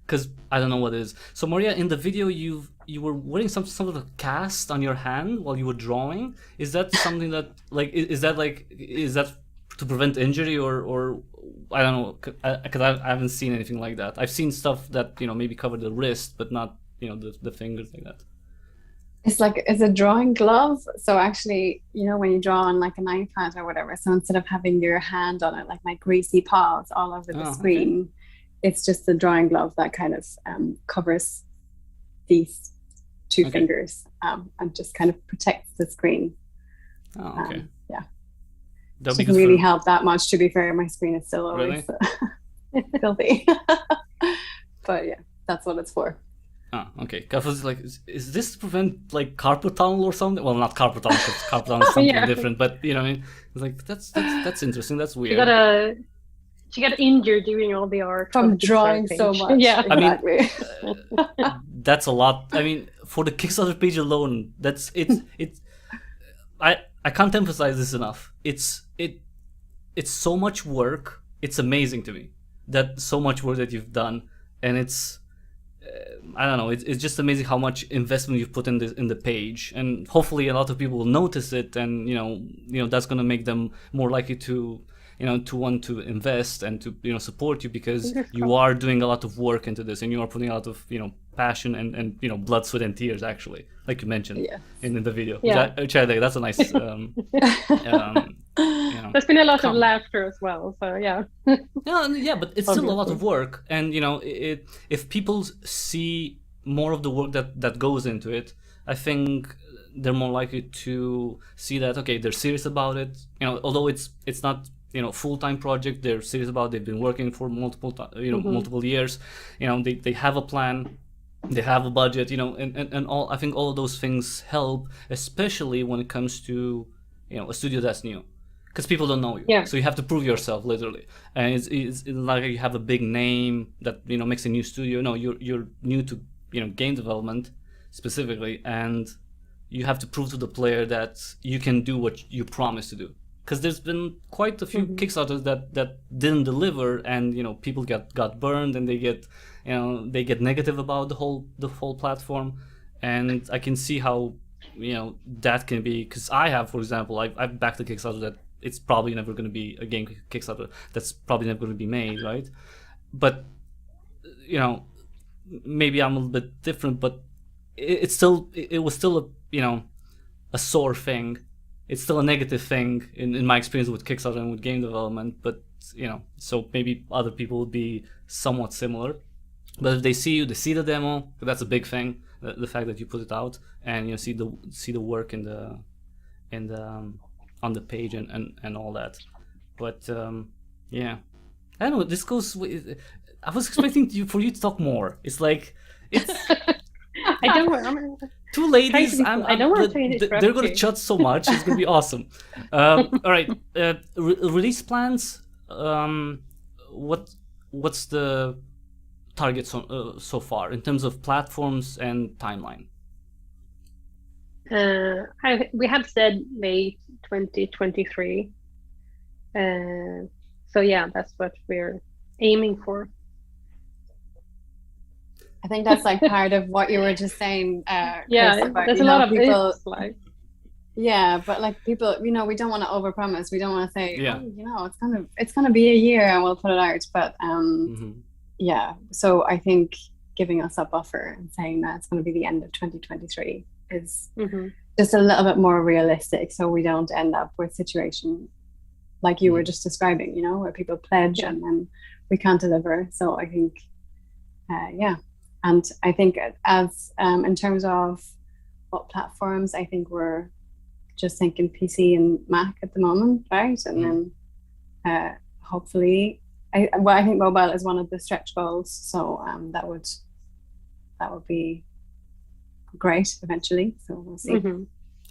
Because I don't know what it is. So Maria, in the video, you were wearing some sort of a cast on your hand while you were drawing. Is that something that is that to prevent injury or I don't know? Because I haven't seen anything like that. I've seen stuff that maybe cover the wrist, but not the fingers like that. It's a drawing glove. So actually, when you draw on like an iPad or whatever, so instead of having your hand on it, like my greasy paws all over the screen. Okay. It's just a drawing glove that kind of covers these two fingers and just kind of protects the screen. Oh, okay. Yeah. It doesn't really help that much, to be fair. My screen is still always filthy. But yeah, that's what it's for. Oh, okay. I was like, is this to prevent like carpal tunnel or something? Well, not carpal tunnel, because carpal tunnel is something different. But what I mean? It's like that's interesting. That's weird. She got injured doing all the art from drawing so much. Yeah, exactly. I mean, that's a lot. I mean, for the Kickstarter page alone, it's. I can't emphasize this enough. It's so much work. It's amazing to me that so much work that you've done, and it's. I don't know. It's just amazing how much investment you've put in the page, and hopefully a lot of people will notice it, and that's gonna make them more likely to. To want to invest and to support you, because you are doing a lot of work into this, and you are putting a lot of passion and blood, sweat, and tears, actually, like you mentioned in the video. Which I think that's a nice. There's been a lot of laughter as well, so yeah. Yeah, but it's still a lot of work, and if people see more of the work that goes into it, I think they're more likely to see that, okay, they're serious about it. Although it's not full-time project, they're serious about it. They've been working for multiple years. They have a plan, they have a budget, and all. I think all of those things help, especially when it comes to a studio that's new, because people don't know you. Yeah. So you have to prove yourself, literally. And it's like you have a big name that makes a new studio. No, you're new to game development specifically, and you have to prove to the player that you can do what you promised to do. Because there's been quite a few Kickstarters that didn't deliver, and people got burned, and they get negative about the whole platform. And I can see how that can be, because I have, for example, I've backed a Kickstarter that it's probably never going to be a game Kickstarter, that's probably never going to be made, right? But maybe I'm a little bit different, but it was still a sore thing. It's still a negative thing in my experience with Kickstarter and with game development, but so maybe other people would be somewhat similar. But if they see you, they see the demo, that's a big thing. The fact that you put it out and see the work in the on the page and all that. But yeah, I don't know. This goes. I was expecting for you to talk more. It's like it's. I don't want. Two ladies. I don't want to interrupt. They're going to chat so much. It's going to be awesome. All right. Release plans. What's the target so far in terms of platforms and timeline? We have said late 2023. So yeah, that's what we're aiming for. I think that's like part of what you were just saying. Yeah, about, there's a lot of people. ifs, like. Yeah, but like people, we don't want to overpromise. We don't want to say, yeah, it's gonna be a year and we'll put it out. But yeah, so I think giving us a buffer and saying that it's going to be the end of 2023 is just a little bit more realistic, so we don't end up with situation like you were just describing, where people pledge and then we can't deliver. So I think, yeah. And I think as in terms of what platforms, I think we're just thinking PC and Mac at the moment, right? And then hopefully, I think mobile is one of the stretch goals. So that would be great eventually. So we'll see.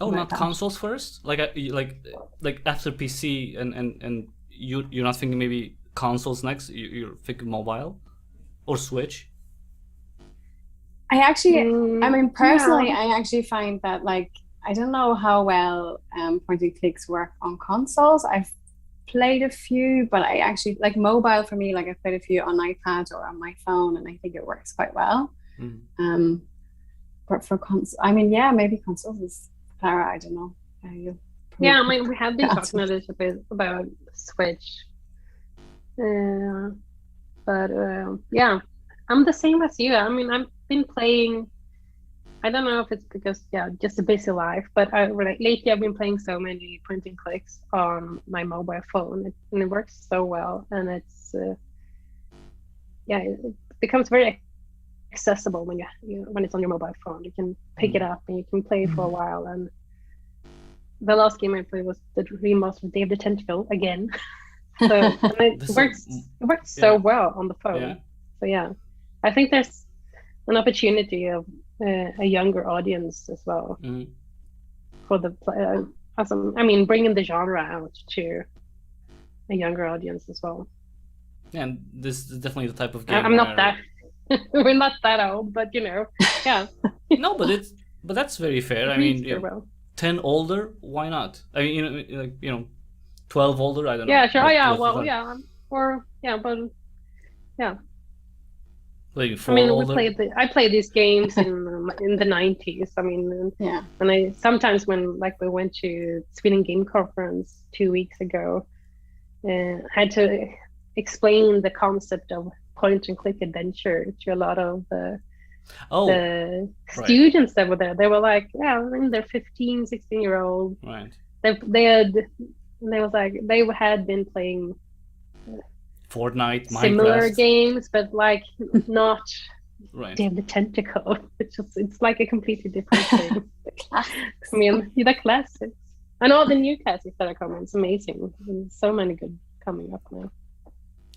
Oh, not consoles first? Like after PC and you're not thinking maybe consoles next? You're thinking mobile or Switch? I actually, I mean, personally, I actually find that, like, I don't know how well point and clicks work on consoles. I've played a few, but I actually, like, mobile for me, like, I've played a few on iPad or on my phone, and I think it works quite well. But for console, I mean, yeah, maybe consoles is Clara, I don't know. Yeah, I mean, we have been talking a little bit about Switch. But yeah, I'm the same as you. I mean, I've been playing, I don't know if it's because, just a busy life, but lately I've been playing so many point and clicks on my mobile phone, and it works so well. And it's, it becomes very accessible when when it's on your mobile phone. You can pick it up and you can play for a while. And the last game I played was the remaster of Day of the Tentacle again. So and it works so well on the phone. Yeah. So yeah, I think there's an opportunity of a younger audience as well for the I mean, bringing the genre out to a younger audience as well. Yeah, and this is definitely the type of game. I'm not that. We're not that old, but yeah. No, but that's very fair. I mean, 10 older, why not? I mean, 12 older, I don't know. Yeah, sure. Oh, yeah, well, yeah, or but yeah. Maybe 4 I mean, older. I played these games in the 90s. I mean, and I sometimes when we went to Sweden Game Conference 2 weeks ago, had to explain the concept of point and click adventure to a lot of the students that were there. They were like, in their 15, 16-year-old. Right. They had been playing Fortnite, similar Minecraft. games, but not Right. They have the tentacle. It's like a completely different thing. The classics. I mean, the classics. And all the new classics that are coming. It's amazing. And so many good coming up now.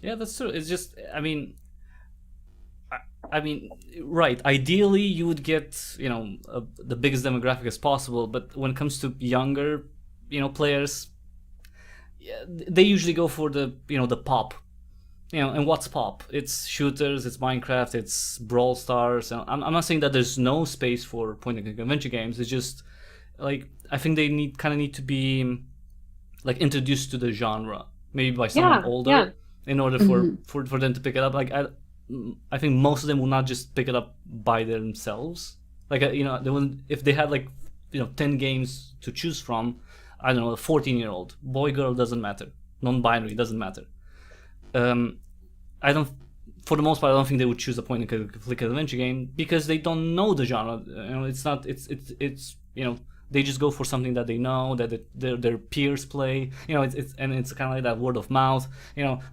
Yeah, that's true. It's just, I mean, right. Ideally, you would get, the biggest demographic as possible. But when it comes to younger, players, yeah, they usually go for the, the pop. And what's pop? It's shooters, it's Minecraft, it's Brawl Stars. And I'm not saying that there's no space for point-and-click adventure games. It's just like I think they need to be like introduced to the genre, maybe by someone older, in order for them to pick it up. Like I think most of them will not just pick it up by themselves. Like they will, if they had like 10 games to choose from. I don't know, a 14-year-old boy, girl, doesn't matter, non-binary, doesn't matter. I don't, for the most part, I don't think they would choose a point-and-click adventure game because they don't know the genre. It's not. It's they just go for something that they know, that their peers play. It's kind of like that word of mouth.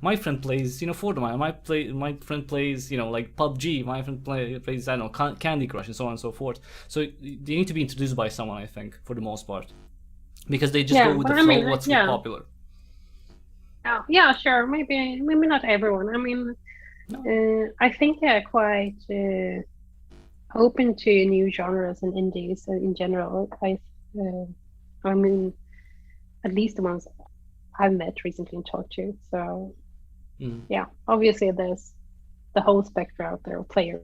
My friend plays Fortnite. My friend plays like PUBG. My friend plays I don't know Candy Crush and so on and so forth. So they need to be introduced by someone, I think, for the most part, because they just go with the flow. What's popular. Oh, yeah, sure. Maybe not everyone. I mean, I think they're quite open to new genres and indies in general. I mean, at least the ones I've met recently and talked to. So, yeah, obviously there's the whole spectrum out there of players,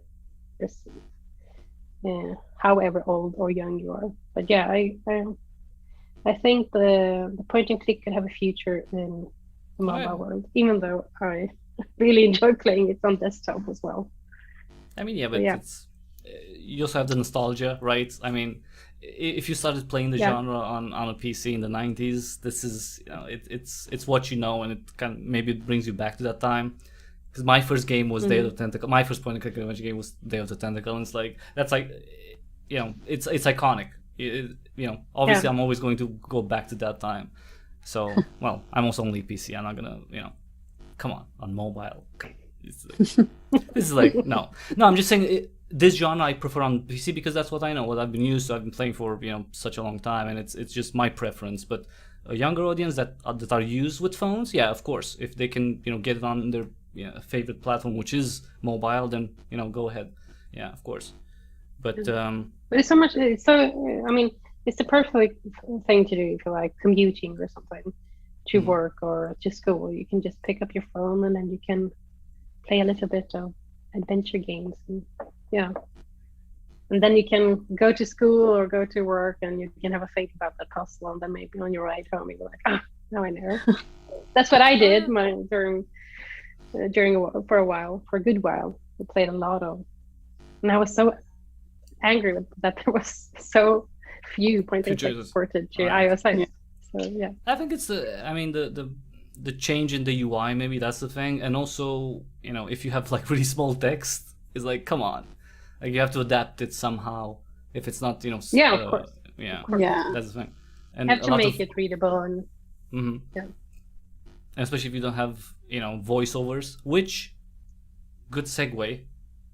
however old or young you are. But yeah, I think the point and click could have a future in the mobile world, even though I really enjoy playing it on desktop as well. I mean, but it's you also have the nostalgia, right? I mean, if you started playing the genre on a PC in the 90s, this is it's what you know, and it maybe it brings you back to that time. Because my first game was Day of the Tentacle. My first point and click adventure game was Day of the Tentacle, and it's like it's iconic. Obviously I'm always going to go back to that time. So, well, I'm also only PC. I'm not gonna, come on mobile. This is like no. I'm just saying this genre I prefer on PC because that's what I know, what I've been used to. I've been playing for such a long time, and it's just my preference. But a younger audience that are used with phones, yeah, of course, if they can get it on their favorite platform, which is mobile, then go ahead, yeah, of course. But it's so much. I mean, it's the perfect thing to do if you're like commuting or something to work or to school. You can just pick up your phone and then you can play a little bit of adventure games. And then you can go to school or go to work and you can have a think about the puzzle, and then maybe on your ride home you're like, now I know. That's what I did for a good while. I played a lot of, and I was so angry that there was so few point-and-click ported to iOS. So yeah, I think it's the change in the UI. Maybe that's the thing, and also if you have like really small text, it's like come on, like you have to adapt it somehow. If it's not of course, that's the thing. And have to make it readable and and especially if you don't have voiceovers, which good segue.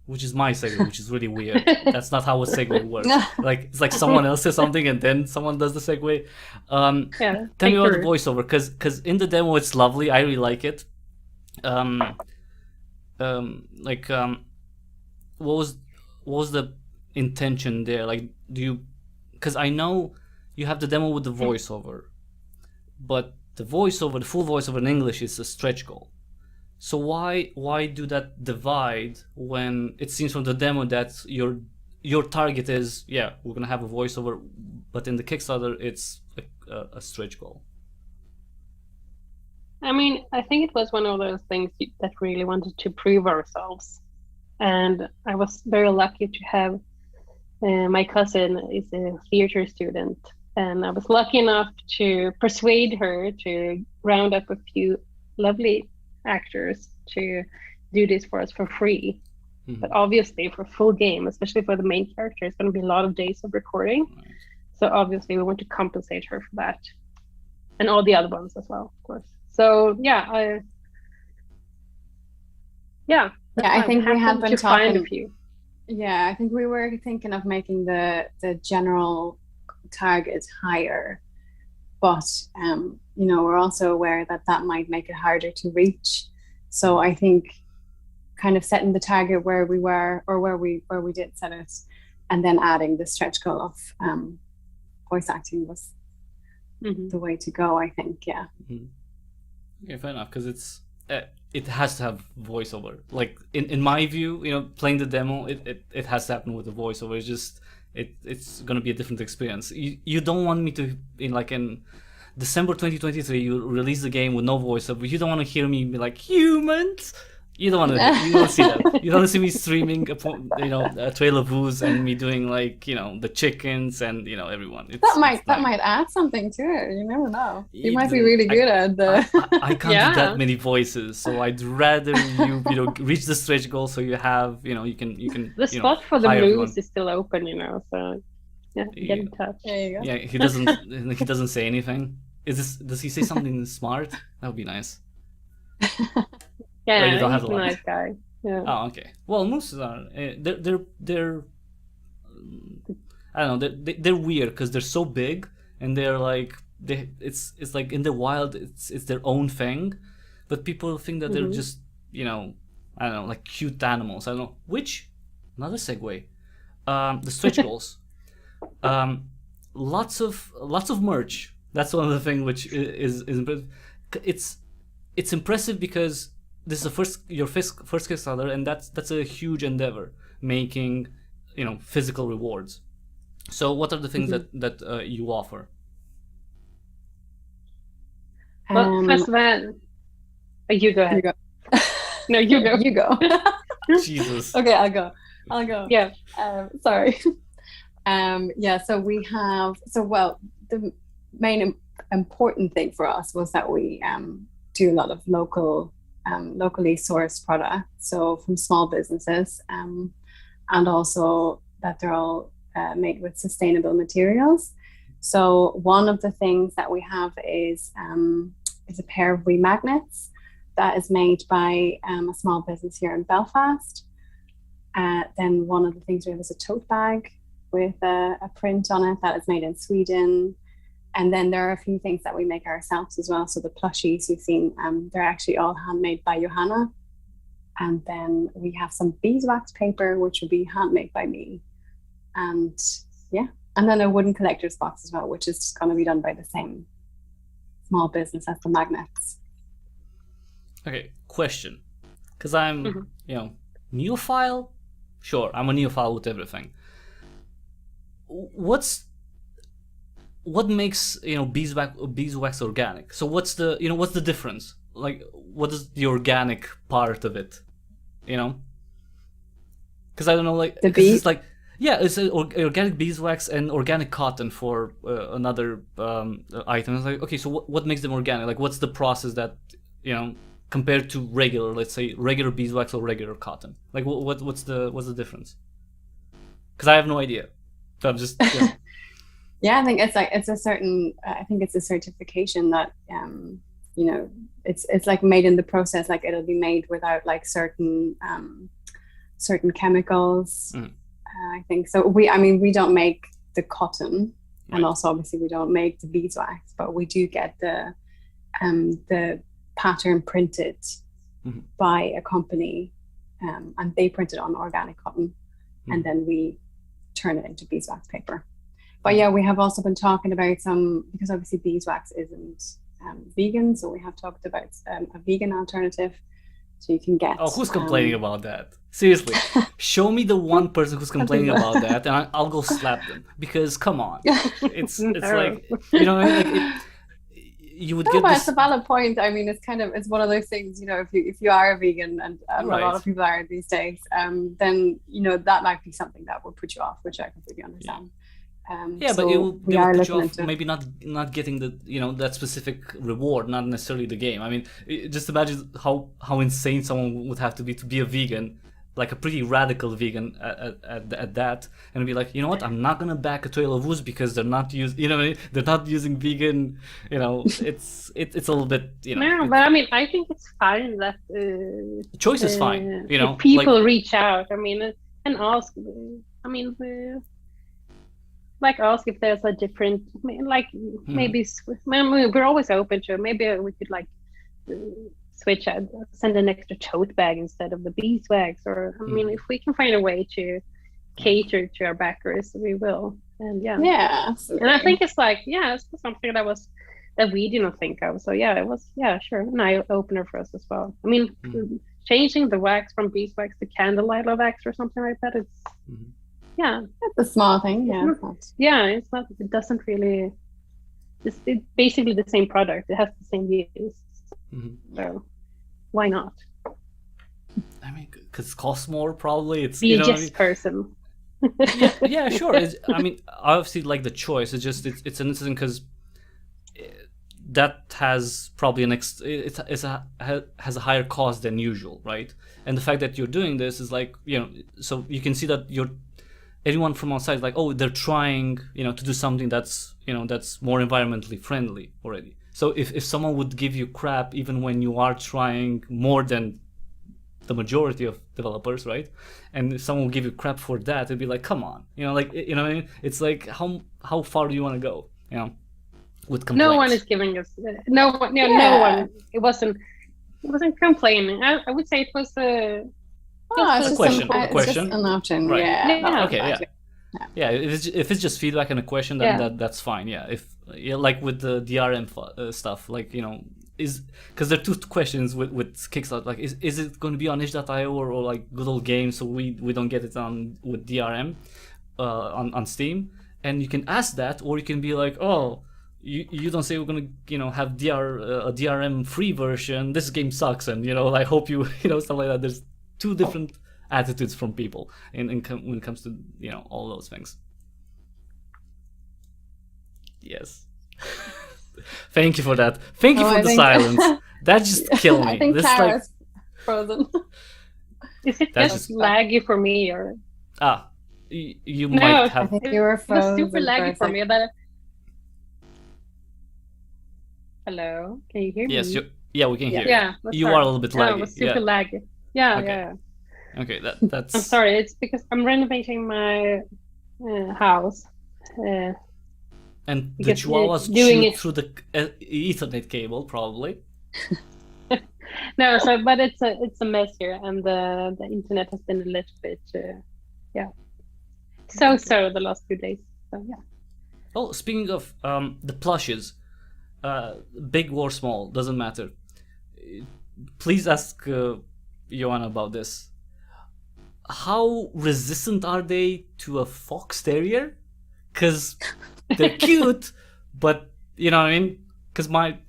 Which is my segue, which is really weird. That's not how a segue works. Like it's like someone else says something and then someone does the segue. Tell me about the voiceover, because in the demo it's lovely. I really like it. What was the intention there? Like, because I know you have the demo with the voiceover, but the full voiceover in English is a stretch goal. So why do that divide when it seems from the demo that your target is we're gonna have a voiceover, but in the Kickstarter it's a stretch goal? I mean, I think it was one of those things that really wanted to prove ourselves, and I was very lucky to have my cousin is a theater student, and I was lucky enough to persuade her to round up a few lovely actors to do this for us for free. But obviously for full game, especially for the main character, it's going to be a lot of days of recording. So obviously we want to compensate her for that, and all the other ones as well, of course. So I think we have been talking. Yeah, I think we were thinking of making the general target higher, but we're also aware that that might make it harder to reach. So I think kind of setting the target where we were, or where we did set it, and then adding the stretch goal of voice acting was the way to go, I think. Yeah. Yeah, fair enough, because it has to have voiceover. Like in my view, playing the demo, it has to happen with the voiceover. It's just it's gonna be a different experience. You don't want me to in December 2023 you release the game with no voiceover. You don't want to hear me be like, humans. You don't want to see that. You don't want to see me streaming A Trail of Ooze and me doing the chickens and everyone. That might add something to it. You never know. You might be really good at the. I can't do that many voices, so I'd rather you reach the stretch goal so you have you can. The spot for the moves is still open, so yeah, get in touch. There you go. Yeah, he doesn't say anything. Does he say something smart? That would be nice. Yeah, he's a nice guy. Yeah. Oh, okay. Well, mooses are they're I don't know, they're weird because they're so big and they're like it's like in the wild it's their own thing, but people think that they're just I don't know, like cute animals. I don't know. Which another segue. The stretch goals. Lots of merch. That's one of the things which is impressive. It's impressive because this is your first Kickstarter, and that's a huge endeavor, making physical rewards. So what are the things that you offer? Well, first of all, you go ahead. You go. No, you go. You go. Jesus. Okay, I'll go. Yeah. Sorry. Yeah. So the main important thing for us was that we do a lot of locally sourced products, so from small businesses, and also that they're all made with sustainable materials. So one of the things that we have is a pair of wee magnets that is made by a small business here in Belfast. Then one of the things we have is a tote bag with a print on it that is made in Sweden. And then there are a few things that we make ourselves as well. So the plushies you've seen, they're actually all handmade by Johanna. And then we have some beeswax paper, which will be handmade by me. And and then a wooden collector's box as well, which is going to be done by the same small business as the magnets. Okay, question. Because I'm, neophile? Sure, I'm a neophile with everything. What makes beeswax organic? So what's the difference? Like, what is the organic part of it? Because I don't know, like, the bee. It's like, yeah, it's organic beeswax and organic cotton for another item. It's like, okay, so what makes them organic? Like, what's the process that compared to regular, let's say, regular beeswax or regular cotton? Like, what's the difference? Because I have no idea. So I'm just. Yeah, I think it's a certification that it's like made in the process, like it'll be made without like certain chemicals. I think so. We don't make the cotton, and also obviously we don't make the beeswax, but we do get the pattern printed by a company, and they print it on organic cotton, and then we turn it into beeswax paper. But yeah, we have also been talking about because obviously beeswax isn't vegan, so we have talked about a vegan alternative. So you can get. Oh, who's complaining about that? Seriously, show me the one person who's complaining about that, and I'll go slap them. Because come on, it's like you would get. But this... it's a valid point. I mean, it's one of those things. If you are a vegan, and a lot of people are these days, then that might be something that would put you off, which I completely understand. But it will put you off maybe not getting the that specific reward, not necessarily the game. I mean, just imagine how insane someone would have to be a vegan, like a pretty radical vegan at that, and be like, what, I'm not gonna back A Trail of Ooze because they're not they're not using vegan. It's a little bit No, but I mean, I think it's fine that choice is fine. people like, reach out. I mean. and ask. I mean, like ask if there's a different, like maybe we're always open to. Maybe we could like switch out, send an extra tote bag instead of the beeswax, or I mean, if we can find a way to cater to our backers, we will. And yeah, absolutely. And I think it's like it's something that we didn't think of. So it was sure an eye opener for us as well. I mean, changing the wax from beeswax to candlelight wax or something like that. It's it's a small thing. It's not. It doesn't really. It's basically the same product. It has the same use. So why not? I mean, because it costs more, probably. It's be a yes person. yeah, sure. I mean, obviously, like the choice. It's just it's interesting because that has probably has a higher cost than usual, right? And the fact that you're doing this is like, so you can see that anyone from outside is like, oh, they're trying, to do something that's that's more environmentally friendly already. So if someone would give you crap even when you are trying more than the majority of developers, right? And if someone will give you crap for that, it'd be like, come on, like, what I mean? It's like, how far do you want to go, with complaints? No one is giving us, no one. It wasn't complaining. I would say it was a question. It's just an option, right? Yeah. Yeah, if it's just feedback and a question, then that's fine. Yeah, if like with the DRM stuff, like is because there are two questions with Kickstarter. Like, is it going to be on itch.io or like good old games, so we don't get it on with DRM on Steam? And you can ask that, or you can be like, oh, you don't say we're gonna have a DRM free version. This game sucks, and I hope you stuff like that. There's two different attitudes from people when it comes to all those things. Yes. Thank you for that. Thank you for the silence. That just killed me. I think this Tara's frozen. Is it just laggy for me, or you might have? I think you were frozen. It was super laggy for me. Hello, can you hear me? Yes, we can hear you. Yeah, you are a little bit laggy. It was super laggy. Yeah, okay. Okay, that's. I'm sorry. It's because I'm renovating my house. And the chihuahuas chew through the Ethernet cable, probably. No, but it's a mess here, and the internet has been a little bit, so the last few days. So yeah. Oh, speaking of the plushes, big or small, doesn't matter. Please ask Joanna about this. How resistant are they to a fox terrier? Because they're cute, but what I mean? Because my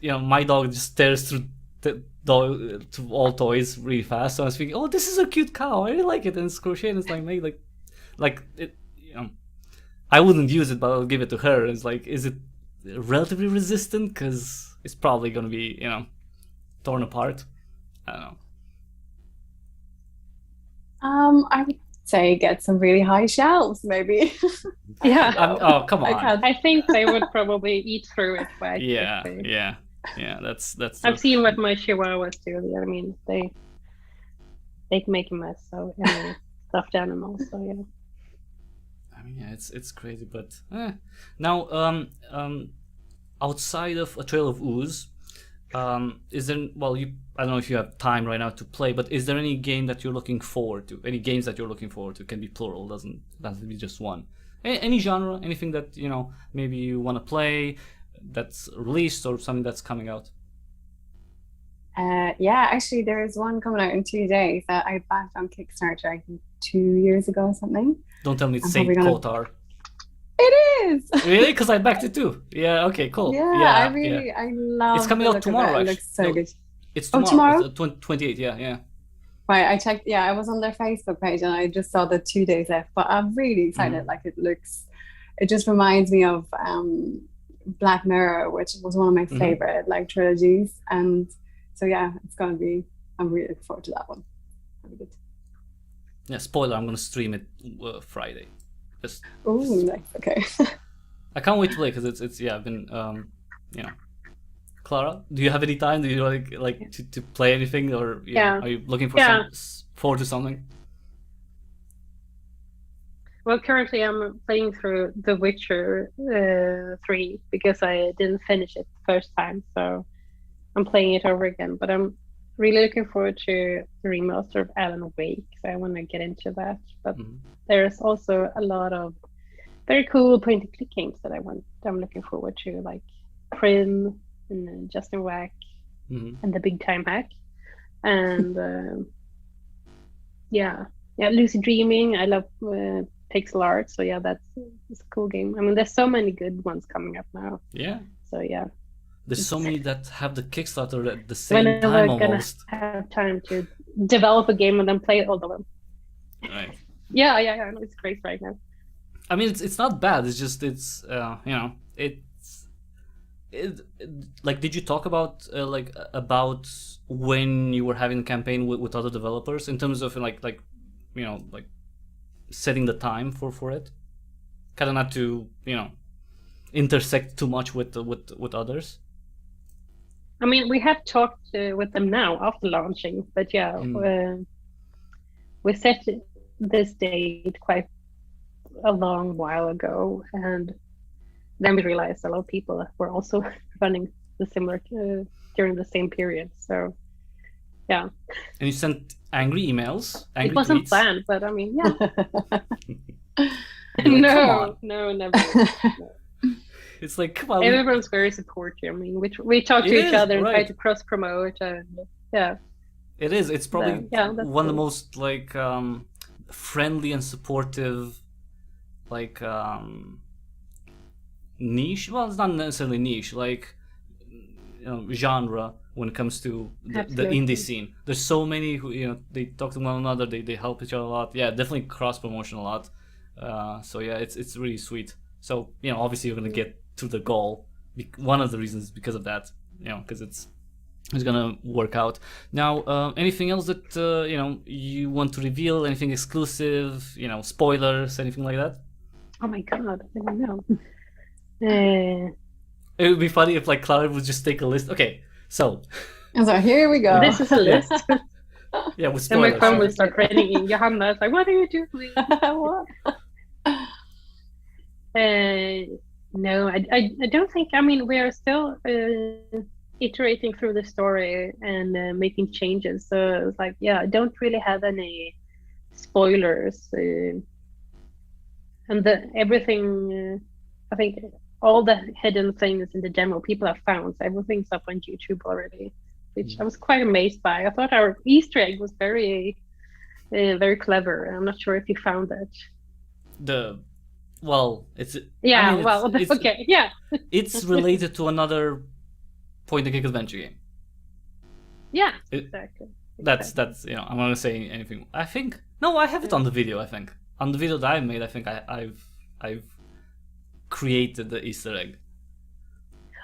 dog just stares through to all toys really fast. So I was thinking, oh, this is a cute cow. I really like it, and it's crocheted. And it's like made like it. I wouldn't use it, but I'll give it to her. It's like, is it relatively resistant? Because it's probably gonna be torn apart. I don't know. I would say get some really high shelves, maybe. Oh, come on. I think they would probably eat through it. Yeah. That's. I've seen what my chihuahuas do. I mean, they can make a mess. So stuffed animals. So yeah. I mean, it's crazy, but now outside of A Trail of Ooze, is there? Well, I don't know if you have time right now to play, but is there any game that you're looking forward to? Any games that you're looking forward to? Can be plural, doesn't have to be just one. Any genre, anything that maybe you want to play, that's released or something that's coming out. Actually, there is one coming out in 2 days that I backed on Kickstarter, I think 2 years ago or something. Don't tell me it's Saint Kotar. It is! Really? Because I backed it too. Yeah, okay, cool. I love it's coming out tomorrow, it. It looks so good. It's tomorrow. It's 28th, yeah. Right, I checked, I was on their Facebook page and I just saw the 2 days left, but I'm really excited. Like, it just reminds me of Black Mirror, which was one of my favorite trilogies. And so it's going to be, I'm really looking forward to that one. That'll be good. Yeah, spoiler, I'm going to stream it Friday. Oh, nice. Okay. I can't wait to play because it's I've been Clara, do you have any time? Do you like to play anything, or are you looking for forward to something? Well, currently I'm playing through The Witcher 3 because I didn't finish it the first time, so I'm playing it over again. But I'm really looking forward to the remaster of Alan Wake, so I want to get into that. But there's also a lot of very cool point-and-click games that I'm looking forward to, like Prim and Justin Wack and The Big Time Hack, and Lucid Dreaming. I love pixel art, so yeah, it's a cool game. I mean, there's so many good ones coming up now. Yeah. So yeah. There's so many that have the Kickstarter at the same Whenever time I'm gonna almost. have time to develop a game and then play all of them. Right. Yeah. I know it's great right now. I mean, it's not bad. It's just like, did you talk about about when you were having a campaign with other developers in terms of like setting the time for it, kind of not to intersect too much with others? I mean, we have talked with them now after launching, but yeah, we set this date quite a long while ago, and then we realized a lot of people were also running the similar during the same period. So yeah. And you sent angry emails. Angry it wasn't tweets. planned, but I mean, yeah. Like, no, never. No. It's like, come on. Everyone's very supportive. I mean, we talk to each other and try to cross promote, and yeah. It is. It's probably one of the cool. most like friendly and supportive niche. Well, it's not necessarily niche. Like genre when it comes to the indie scene. There's so many who they talk to one another. They help each other a lot. Yeah, definitely cross promotion a lot. So yeah, it's really sweet. So obviously you're gonna get to the goal. One of the reasons is because of that. Because it's gonna work out. Now, anything else that you want to reveal? Anything exclusive? Spoilers? Anything like that? Oh my god, I don't know. It would be funny if Clara would just take a list. Okay, so here we go. This is a list. Yeah, with spoilers. And my phone will start ringing. Johanna is like, "What are you doing?" What? No, I don't think. I mean, we are still iterating through the story and making changes. So it's like, yeah, I don't really have any spoilers. And everything, I think all the hidden things in the demo people have found. So everything's up on YouTube already, which I was quite amazed by. I thought our Easter egg was very, very clever. I'm not sure if you found that. It's okay, yeah. It's related to another point-and-click adventure game. Yeah, exactly. That's I'm not gonna say anything. I think I have it on the video. I think on the video that I made, I think I've created the Easter egg.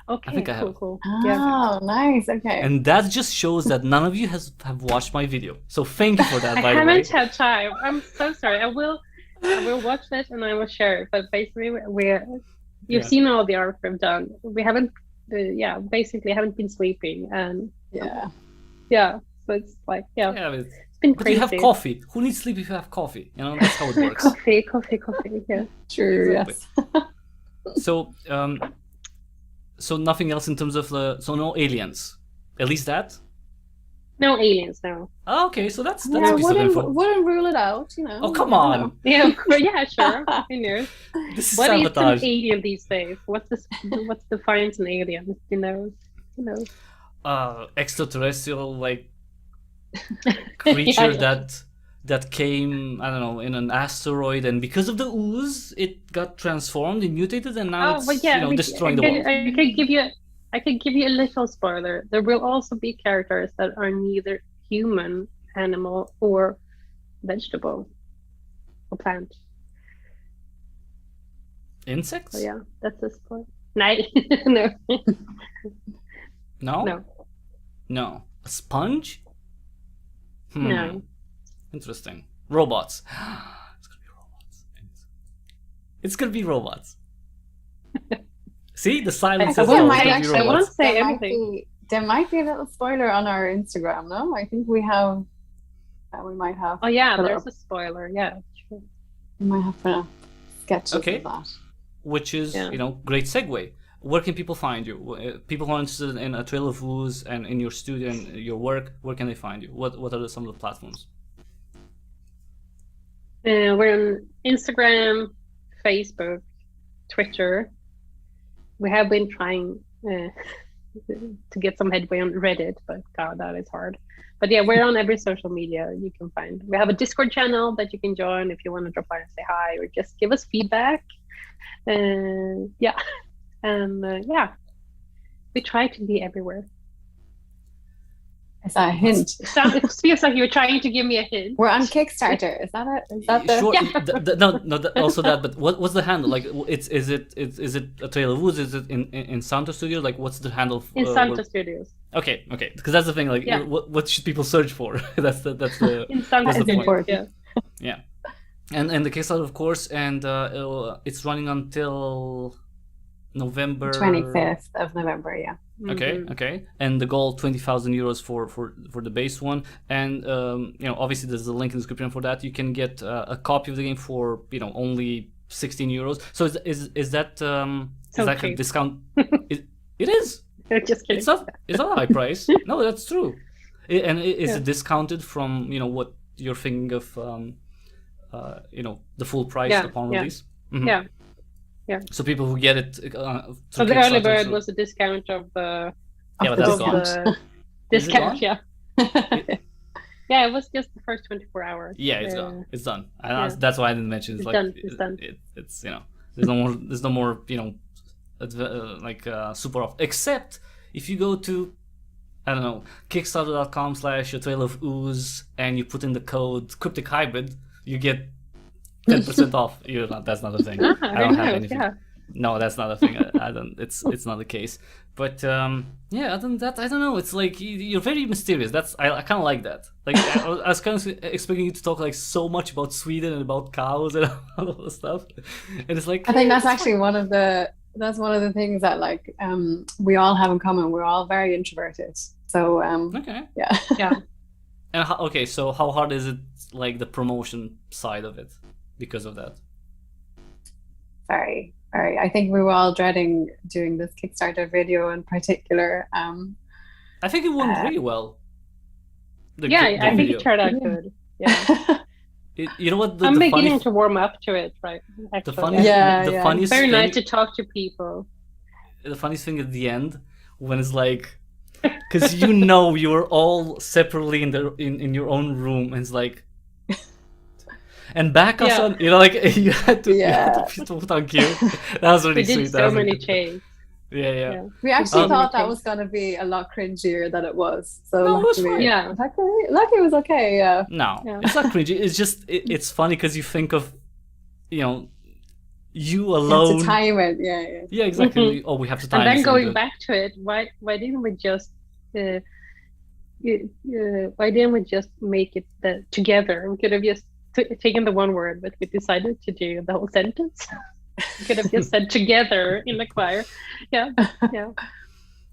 Okay, I think I have. Cool. Oh, yeah. Nice. Okay. And that just shows that none of you have watched my video. So thank you for that. I haven't had time. I'm so sorry. I will watch it and I will share it. But basically, you've seen all the art we've done. We haven't, basically haven't been sleeping, and so it's like it's been crazy. But you have coffee. Who needs sleep if you have coffee? That's how it works. coffee. Yeah. True. Exactly. Yes. So nothing else in terms of no aliens. At least that. No aliens, no. Oh, okay, so that's I a piece of info. wouldn't rule it out, Oh, come on. Yeah, sure. I know. This is what sabotage. is an alien these days? What defines an alien? Who knows? Extraterrestrial creature that came, I don't know, in an asteroid, and because of the ooze, it got transformed and mutated, and now it's destroying the world. I can give you a little spoiler. There will also be characters that are neither human, animal, or vegetable, or plant. Insects? So yeah, that's a spoiler. No. No? No. A sponge? No. Interesting. Robots. It's gonna be robots. See, the silence is I won't say anything. There might be a little spoiler on our Instagram, no? I think we might have. Oh yeah, there's a spoiler. Yeah, sure. We might have sketches Okay. of that. Which is, great segue. Where can people find you? People who are interested in A Trail of Ooze and in your studio and your work, where can they find you? What are some of the platforms? We're on Instagram, Facebook, Twitter. We have been trying to get some headway on Reddit, but God, that is hard. But yeah, we're on every social media you can find. We have a Discord channel that you can join if you want to drop by and say hi or just give us feedback. We try to be everywhere. Is that a hint? It feels like you're trying to give me a hint. We're on Kickstarter. Is that it? Is that the? Sure. Yeah. Also that. But what's the handle? Like, is it A Trail of Ooze? Is it in Insanto Studios? Like, what's the handle? Insanto Studios. Okay. Because that's the thing. Like, what should people search for? that's the Insanto Studios. Yeah. And the Kickstarter, of course, and it's running until November 25th of November. Yeah. Okay. And the goal, 20,000 euros for the base one, and obviously there's a link in the description for that. You can get a copy of the game for only 16 euros. So is that like a discount? It is. Just kidding. It's not a high price. No, that's true. And is it discounted from what you're thinking of? The full price upon release. Mm-hmm. Yeah. So people who get it. So the early bird was a discount of the. Yeah, but that's gone. Discount. Yeah. Yeah, it was just the first 24 hours. Yeah, it's gone. It's done. That's why I didn't mention. It's done. It's there's no more super off. Except if you go to Kickstarter.com/A Trail of Ooze and you put in the code Cryptic Hybrid, you get 10% off. That's not a thing. I don't have anything. Yeah. No, that's not a thing. I don't. It's not the case. But other than that, I don't know. It's like you're very mysterious. I kind of like that. Like I was kind of expecting you to talk like so much about Sweden and about cows and all of the stuff. And it's like I think that's actually one of the things that like we all have in common. We're all very introverted. So yeah. And so how hard is it, like the promotion side of it, because of that? Very. I think we were all dreading doing this Kickstarter video in particular. I think it went really well. I think it turned out good. Yeah. You know what? I'm beginning to warm up to it, right? Actually. The funniest very thing, nice to talk to people. The funniest thing at the end, when it's like, because you were all separately in your own room, and it's like. And back us on, you had to put on cue. That was really sweet. We did so many chains. Yeah. We actually thought that was going to be a lot cringier than it was. So luckily it was okay. Yeah. No, it's not cringy. It's just it's funny because you think of, you alone. To time it. Yeah. Yeah, exactly. Oh, we have to time. And then going back to it, why didn't we just? Why didn't we just make it together? We could have just taken the one word, but we decided to do the whole sentence. We could have just said together in the choir. Yeah.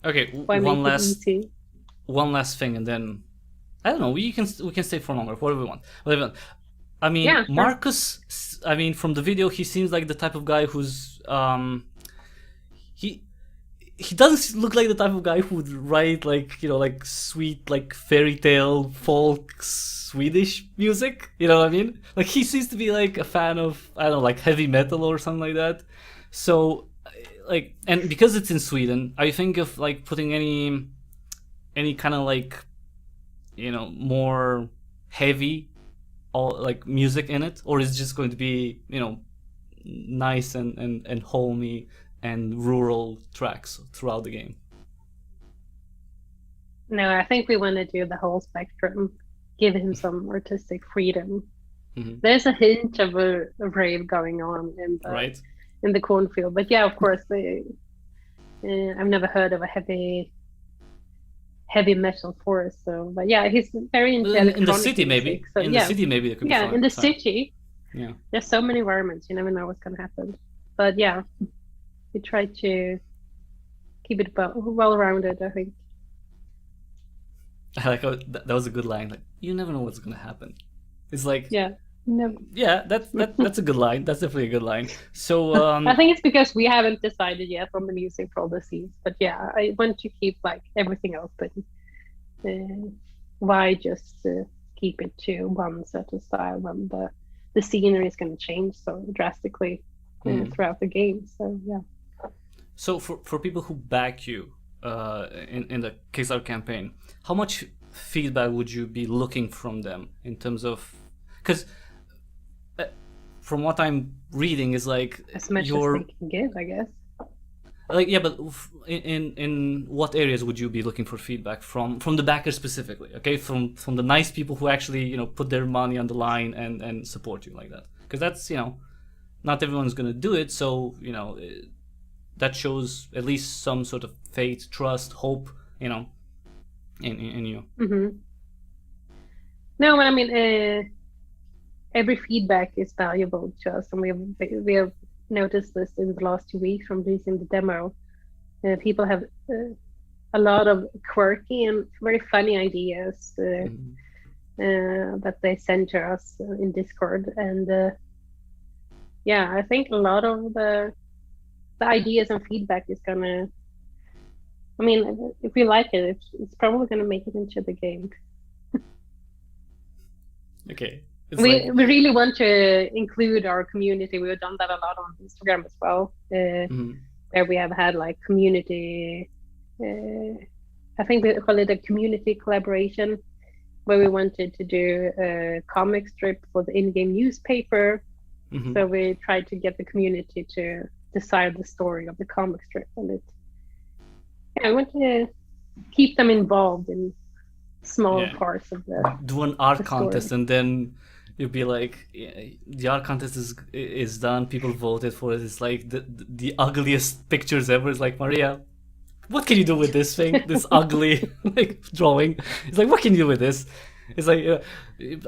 Okay, one last thing, and then I don't know. We can stay for longer, whatever we want. I mean, Marcus. I mean, from the video, he seems like the type of guy who's he doesn't look like the type of guy who would write like sweet like fairy tale folk Swedish music. You know what I mean? Like he seems to be like a fan of like heavy metal or something like that. So like, and because it's in Sweden, I think of like putting any kind of like more heavy like music in it, or is it just going to be nice and homey and rural tracks throughout the game? No, I think we want to do the whole spectrum, give him some artistic freedom. Mm-hmm. There's a hint of a rave going on in the cornfield, but yeah, of course, I've never heard of a heavy metal forest. So, but yeah, he's very into in the city, maybe. So, the city, maybe there could be in the city. Yeah, there's so many environments, you never know what's going to happen. But yeah. We try to keep it well-rounded, I think. I like that was a good line. Like, you never know what's going to happen. It's like, No. Yeah, that's a good line. That's definitely a good line. So I think it's because we haven't decided yet on the music for all the scenes. But yeah, I want to keep like everything open. Why just keep it to one certain style when the scenery is going to change so drastically throughout the game? So yeah. So for people who back you in the Kickstarter campaign, how much feedback would you be looking from them in terms of, because from what I'm reading is like as much as they can give, I guess. Like, yeah, but in what areas would you be looking for feedback from the backers specifically? Okay, from the nice people who actually put their money on the line and support you like that, because that's not everyone's gonna do it. So that shows at least some sort of faith, trust, hope, in you. Mm-hmm. No, but I mean, every feedback is valuable to us, and we have noticed this in the last 2 weeks from releasing the demo. People have a lot of quirky and very funny ideas that they send to us in Discord, and yeah, I think a lot of the ideas and feedback is gonna. I mean, if we like it, it's probably gonna make it into the game. Okay. We really want to include our community. We've done that a lot on Instagram as well, where we have had like community. I think we call it a community collaboration, where we wanted to do a comic strip for the in-game newspaper. So we tried to get the community to decide the story of the comic strip, and I want to keep them involved in small parts of the do an art contest, and then you'd be like, the art contest is done, people voted for it, it's like the ugliest pictures ever. It's like, Maria, what can you do with this thing, this ugly like drawing? It's like, what can you do with this? It's like,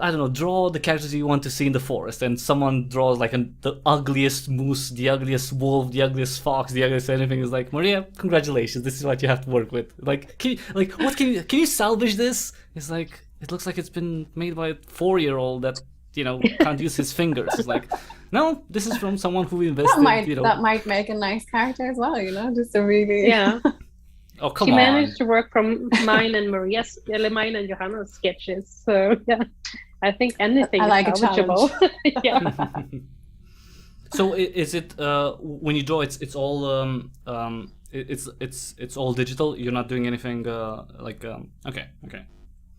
I don't know, draw the characters you want to see in the forest, and someone draws like the ugliest moose, the ugliest wolf, the ugliest fox, the ugliest anything. Is like, Maria, congratulations, this is what you have to work with. Like, what can you salvage this? It's like, it looks like it's been made by a 4-year-old that can't use his fingers. It's like, no, this is from someone who invested. That might make a nice character as well. Just a really Oh, come on. She managed to work from mine and mine and Johanna's sketches. So yeah, I think anything is salvageable. Yeah. So is it when you draw, it's all it's all digital? You're not doing anything okay.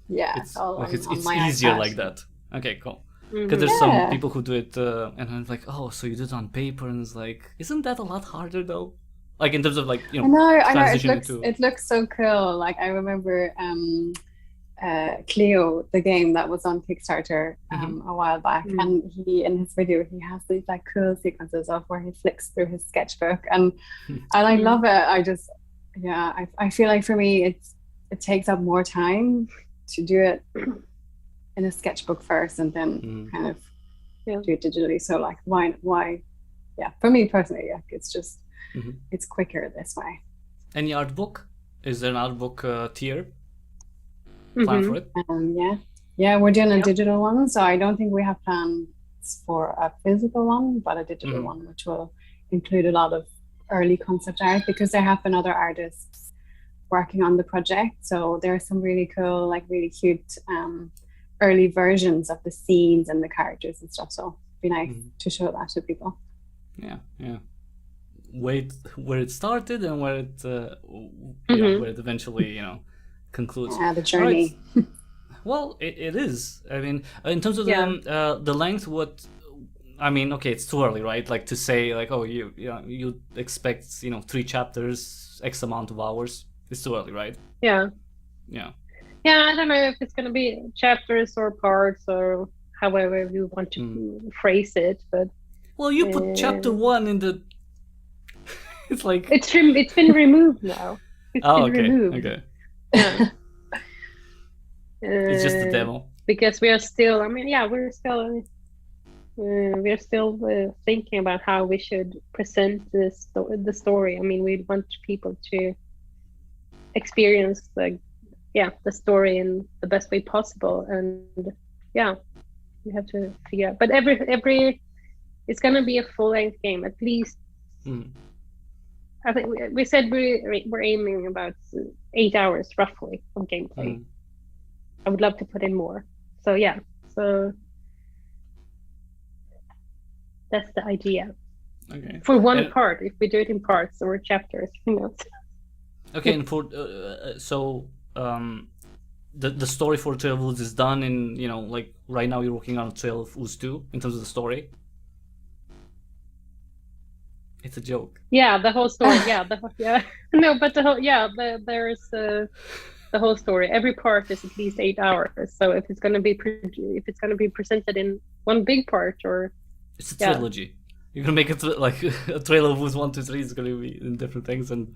Yeah, it's easier iPad. Like that. Okay, cool. Because there's some people who do it and I'm like, oh, so you do it on paper, and it's like, isn't that a lot harder though? Like in terms of like I know it looks so cool. Like I remember Cleo, the game that was on Kickstarter a while back, and he in his video he has these like cool sequences of where he flicks through his sketchbook, and I love it. I feel like for me it takes up more time to do it in a sketchbook first and then kind of do it digitally. So like why for me personally, it's just it's quicker this way. Any art book? Is there an art book tier plan for it? We're doing a digital one, so I don't think we have plans for a physical one, but a digital one, which will include a lot of early concept art, because there have been other artists working on the project. So there are some really cool, like really cute early versions of the scenes and the characters and stuff. So it'd be nice to show that to people. Yeah. Where it started and where it where it eventually concludes. The journey. Right. Well, it is. I mean, in terms of the length, okay, it's too early, right? Like to say like, oh, you expect 3 chapters, X amount of hours. It's too early, right? Yeah. I don't know if it's going to be chapters or parts or however you want to phrase it, but well, you put chapter 1 in the. It's like it's been removed now. It's been removed. Okay. Yeah. It's just a demo. Because we are still. We're still thinking about how we should present the story. I mean, we want people to experience the story in the best way possible, and we have to figure out. But every it's gonna be a full-length game at least. I think we said we're aiming about 8 hours roughly of gameplay. I would love to put in more. So yeah, so that's the idea. Okay. For one part, if we do it in parts or chapters, who knows? Okay, and for the story for Trail of Ooze is done in, like right now you're working on A Trail of Ooze 2 in terms of the story. It's a joke. Yeah, the whole story. No, but the whole there's the whole story. Every part is at least 8 hours. So if it's gonna be presented in one big part, or it's a trilogy. You're gonna make it like A Trail of Ooze 1, 2, 3 is gonna be in different things, and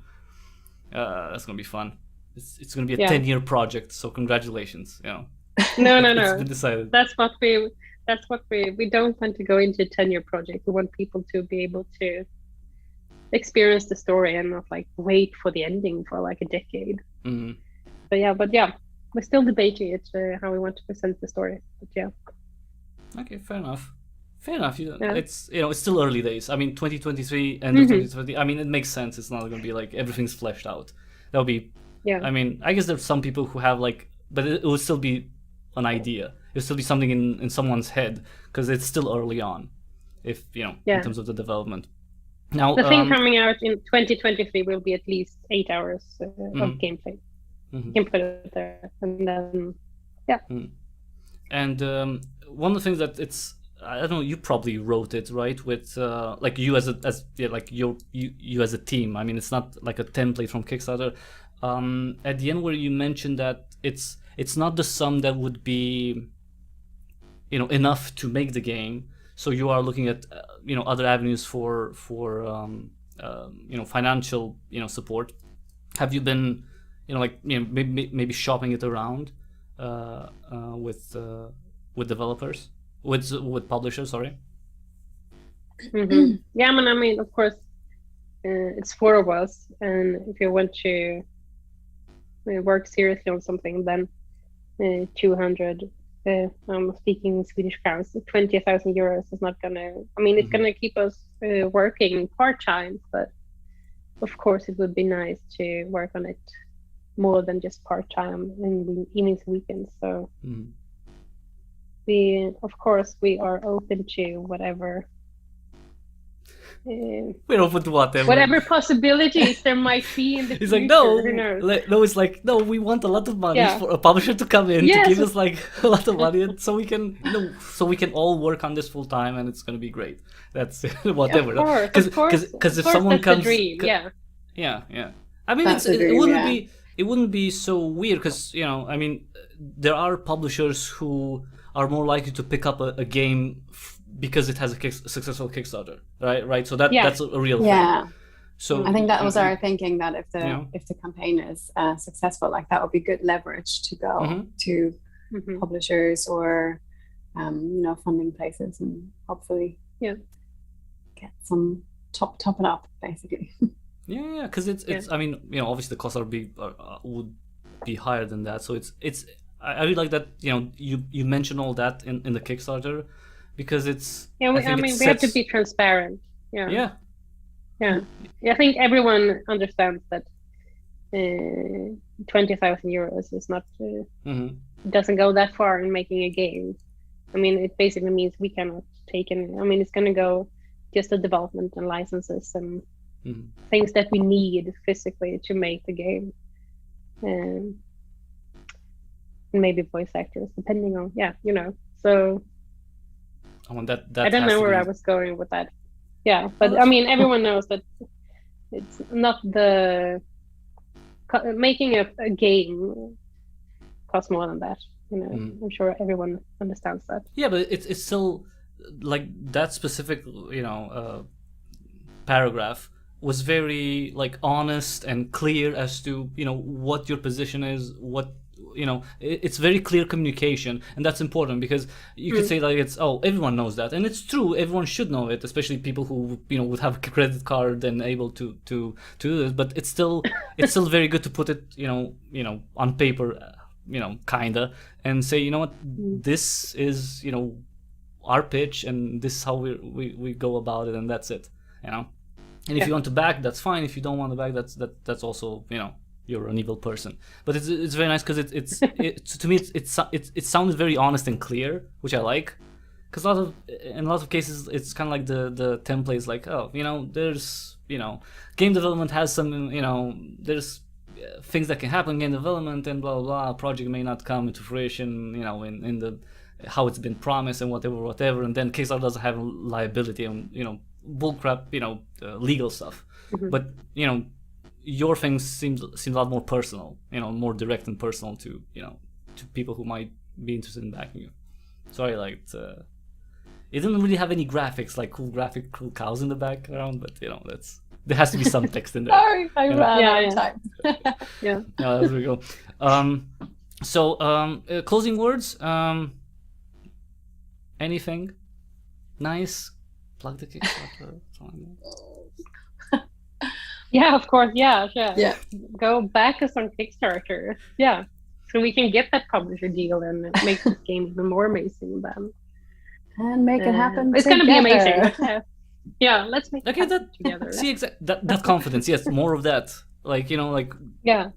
that's gonna be fun. It's gonna be a 10-year project. So congratulations. No. It's been decided. That's what we don't want to go into a 10-year project. We want people to be able to experience the story and not like wait for the ending for like a decade. But we're still debating it, how we want to present the story. But yeah. Okay, fair enough. It's it's still early days. I mean, 2023 and 2020. I mean, it makes sense. It's not going to be like everything's fleshed out. That'll be. Yeah. I mean, I guess there's some people who have like, but it will still be an idea. It'll still be something in someone's head because it's still early on. If in terms of the development. Now, the thing coming out in 2023 will be at least 8 hours of gameplay. You can put it there, and then And one of the things that it's, I don't know, you probably wrote it, right? With like you as you as a team. I mean, it's not like a template from Kickstarter. At the end, where you mentioned that it's not the sum that would be, enough to make the game. So you are looking at other avenues for financial support. Have you been maybe shopping it around with developers, with publishers? Sorry. Yeah, I mean, of course, it's 4 of us, and if you want to work seriously on something, then 200. I'm speaking Swedish crowns. 20,000 euros is not gonna. I mean, it's gonna keep us working part-time, but of course, it would be nice to work on it more than just part-time and evenings, weekends. So we are open to whatever. We're open to whatever. Whatever possibilities there might be in the He's future. like, no, who knows? no. It's like, no. We want a lot of money for a publisher to come in to give us like a lot of money, and so we can, so we can all work on this full time, and it's gonna be great. That's whatever. Because if someone comes, dream, yeah. I mean, it wouldn't be so weird because I mean, there are publishers who are more likely to pick up a game because it has a successful Kickstarter, right? So that's a real thing. So I think that was our thinking, that if the campaign is successful, like that would be good leverage to go to publishers or funding places, and hopefully get some top it up basically. Yeah, because it's I mean, obviously the costs would be higher than that. So it's I really like that you mention all that in the Kickstarter, because it's we have to be transparent. Yeah. I think everyone understands that 20,000 euros is not doesn't go that far in making a game. I mean, it basically means we cannot take any. I mean, it's going to go just the development and licenses and things that we need physically to make the game, and maybe voice actors, depending on So that I don't know where I was going with that. Yeah, but I mean, everyone knows that it's not making a game costs more than that. I'm sure everyone understands that. Yeah, but it's still like that specific paragraph was very like honest and clear as to what your position is, what it's very clear communication, and that's important, because you could say like everyone knows that, and it's true, everyone should know it, especially people who would have a credit card and able to do this, but it's still very good to put it on paper, kinda, and say, what, this is our pitch, and this is how we go about it, and that's it, you know. And if you want to back, that's fine. If you don't want to back, that's also, you know, you're an evil person. But it's very nice because to me it sounded very honest and clear, which I like. Because in a lot of cases it's kind of like the templates, like, oh, you know, there's, you know, game development has some, you know, there's things that can happen in game development and blah blah blah. A project may not come into fruition, you know, in the how it's been promised and whatever, and then Kickstarter doesn't have liability and, you know, bullcrap, you know, legal stuff. But, you know, your thing seems a lot more personal, you know, more direct and personal to, you know, to people who might be interested in backing you. So I liked. It didn't really have any graphics, like cool cows in the background, but, you know, there has to be some text in there. Sorry, I ran out of time. Yeah. No, there we go. Closing words. Anything nice? Plug the Kickstarter. Yeah, of course. Yeah. Yeah. Go back us on Kickstarter. Yeah. So we can get that publisher deal and make this game even more amazing then. And make it happen. It's going to be amazing. Yeah, let's make it happen together. See, that confidence. Yes, more of that. Like, you know, like, yeah,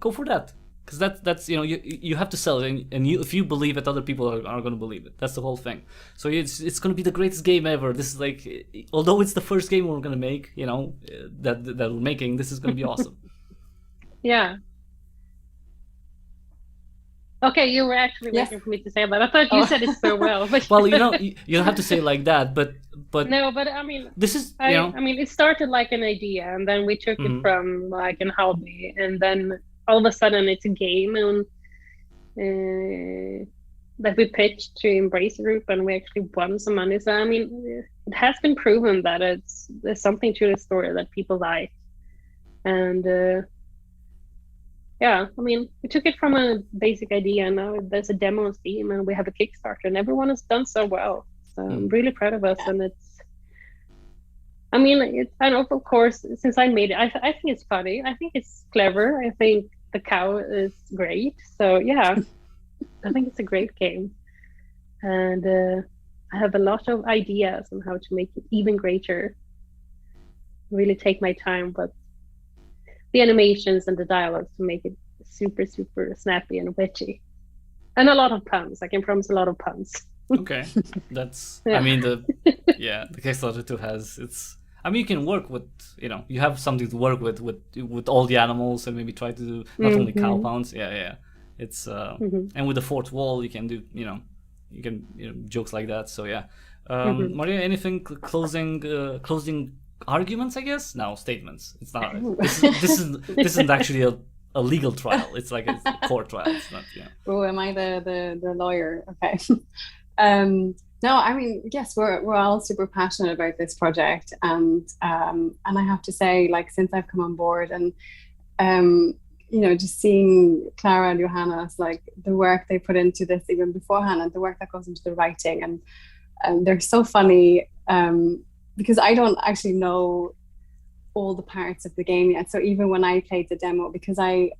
go for that. Because that's you know, you have to sell it, and if you believe it, other people are going to believe it. That's the whole thing. So it's going to be the greatest game ever. This is like, although it's the first game we're going to make, you know, that we're making, this is going to be awesome. Yeah. Okay, you were actually waiting for me to say that. I thought you said it so well. But well, you know, you don't have to say it like that, but no, but I mean, this is, I mean, it started like an idea, and then we took it from like an hobby, and then all of a sudden it's a game, and that we pitched to Embrace Group, and we actually won some money. So I mean, it has been proven that there's something to the story that people like, and yeah, I mean, we took it from a basic idea, and now there's a demo on Steam, and we have a Kickstarter, and everyone has done so well. So I'm really proud of us, and I mean, I know, of course, since I made it, I think it's funny. I think it's clever. I think the cow is great. So yeah, I think it's a great game. And I have a lot of ideas on how to make it even greater. Really take my time, but the animations and the dialogues to make it super, super snappy and witchy. And a lot of puns. I can promise a lot of puns. Okay, that's. I mean, the Kickstarter too has its. I mean, you can work with, you know, you have something to work with all the animals, and maybe try to do not only cow pounds. Yeah. It's and with the fourth wall, you can do, you know, jokes like that. So yeah, Maria, anything closing arguments? I guess no statements. It's not. This isn't actually a legal trial. It's like a court trial. It's not. Yeah. Oh, am I the lawyer? Okay. No, I mean, yes, we're all super passionate about this project, and I have to say, like, since I've come on board, and you know, just seeing Clara and Johanna's, like, the work they put into this even beforehand, and the work that goes into the writing, and they're so funny, because I don't actually know all the parts of the game yet. So even when I played the demo, because I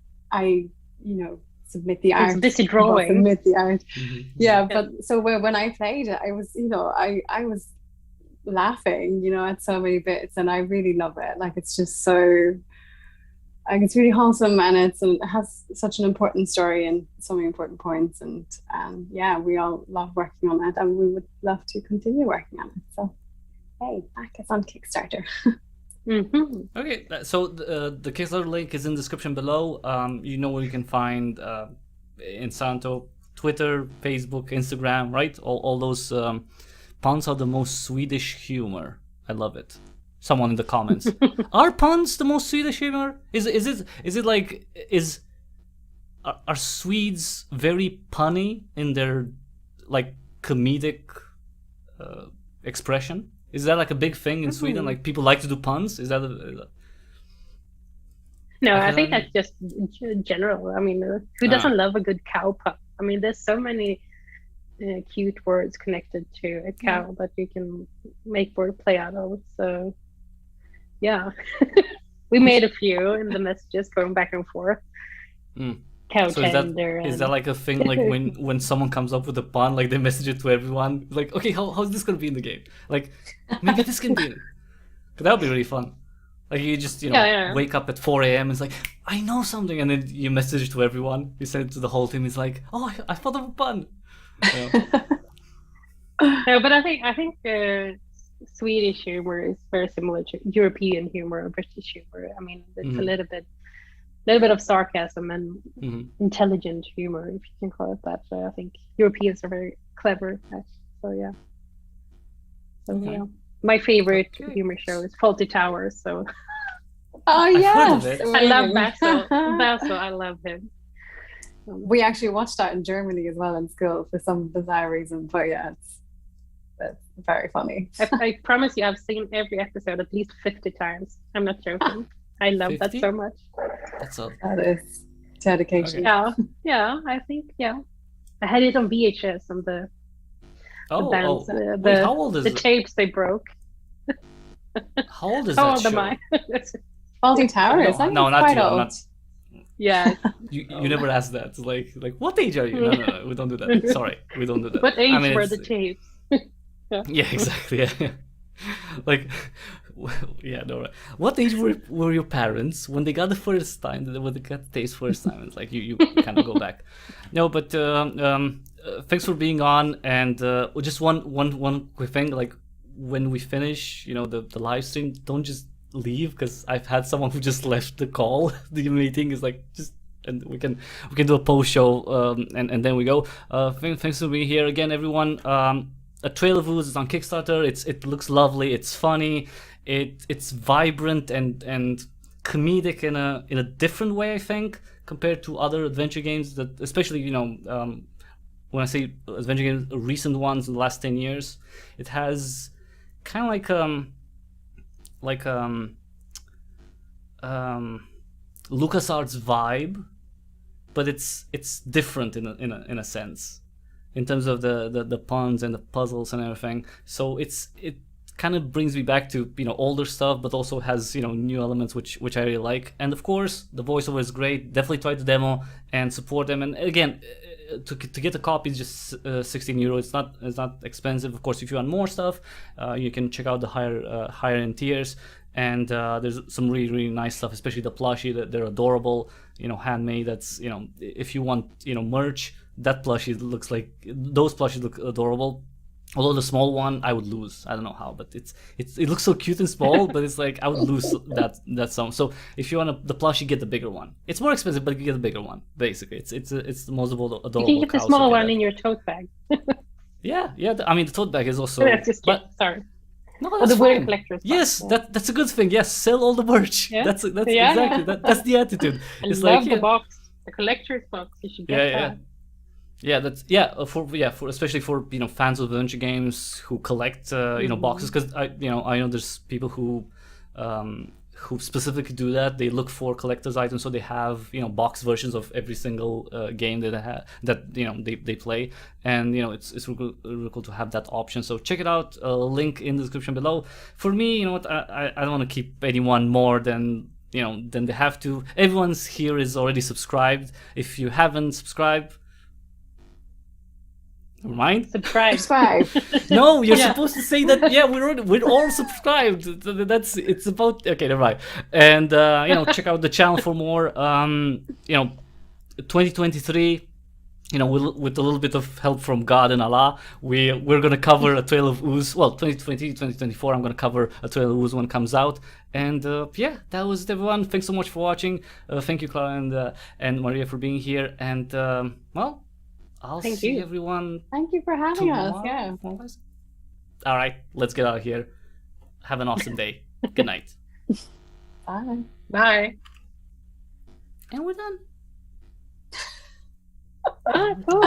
you know, submit the art. This is drawing. Submit the art. Yeah, but so when I played it, I was, you know, I was laughing, you know, at so many bits, and I really love it. Like, it's just so, like, it's really wholesome, and it has such an important story and so many important points, and yeah, we all love working on it, and we would love to continue working on it. So, hey, back us on Kickstarter. Okay, so the Kickstarter link is in the description below. You know where you can find Insanto, Twitter, Facebook, Instagram, right? All those puns are the most Swedish humor. I love it. Someone in the comments. Are puns the most Swedish humor? Are Swedes very punny in their, like, comedic expression? Is that like a big thing in Sweden? Like, people like to do puns? Is that No, I think that's just general. I mean, who doesn't love a good cow pun? I mean, there's so many cute words connected to a cow that you can make wordplay out of. So, yeah. We made a few in the messages going back and forth. couch So ender. is that like a thing, like when someone comes up with a pun, like they message it to everyone, like, okay, how's this gonna be in the game? Like, maybe this can be in it. That would be really fun. Like you just, wake up at 4 a.m. It's like, I know something, and then you message it to everyone. You send it to the whole team. It's like, oh, I thought of a pun. No, but I think Swedish humor is very similar to European humor or British humor. I mean, it's a little bit of sarcasm and intelligent humor, if you can call it that. So I think Europeans are very clever at. So yeah. So yeah. My favorite humor show is Faulty Towers. So. Oh yes, I love Basil. Basil, I love him. We actually watched that in Germany as well in school for some bizarre reason, but yeah, it's very funny. I promise you, I've seen every episode at least 50 times. I'm not joking. I love 50? That so much. That is dedication. Okay. Yeah. I think I had it on VHS on the bands, Wait, how old is the tapes they broke. How old is that show? Am I? Faulty Towers. No, not you. I'm not. Yeah. You never asked that. It's like what age are you? No, we don't do that. Sorry, we don't do that. What age were the tapes? Yeah, exactly. Yeah. Like, no. What age were your parents when they got the first time? When they got the taste first time? It's like you kind of go back. No, but thanks for being on. And just one quick thing. Like when we finish, the live stream, don't just leave, because I've had someone who just left the call. The meeting is like and we can do a post show and then we go. Thanks for being here again, everyone. A Trail of Ooze is on Kickstarter. It looks lovely. It's funny. It's vibrant and comedic in a different way, I think, compared to other adventure games that, especially when I say adventure games, recent ones in the last 10 years, it has kind of like LucasArts vibe, but it's different in a sense, in terms of the puns and the puzzles and everything. So it kind of brings me back to older stuff, but also has new elements which I really like. And of course the voiceover is great. Definitely try the demo and support them. And again, to get a copy is just €16. It's not expensive. Of course, if you want more stuff, you can check out the higher end tiers. And there's some really, really nice stuff, especially the plushie. That they're adorable, handmade. That's if you want merch, that plushie looks like, those plushies look adorable. Although the small one I would lose. I don't know how, but it looks so cute and small, but it's like I would lose that sum. So if you want the plushie, get the bigger one. It's more expensive, but you get the bigger one. Basically, it's the most adorable. You can get the small one in your tote bag. yeah. I mean, the tote bag is also. That's just sorry. No, that's the Wooden Collector's Box. Yes, that's a good thing. Yes, sell all the merch. Yeah. That's exactly that's the attitude. It's love the box, the collector's box. You should get that. Yeah, for especially for fans of adventure games who collect boxes, because I know there's people who specifically do that. They look for collector's items, so they have box versions of every single game that they play, and it's really cool to have that option. So check it out. Link in the description below. For me, I don't want to keep anyone more than they have to. Everyone's here is already subscribed. If you haven't subscribed, never mind. Subscribe. No, you're supposed to say that. Yeah, we're all subscribed. It's about okay. Never mind. And check out the channel for more. 2023. With a little bit of help from God and Allah, we're gonna cover A Trail of Ooze. Well, 2020, 2024. I'm gonna cover A Trail of Ooze when it comes out. And that was it, everyone. Thanks so much for watching. Thank you, Clara and Maria, for being here. And I'll see everyone. Thank you for having us. Yeah. All right, let's get out of here. Have an awesome day. Good night. Bye. Bye. And we're done. Ah, cool.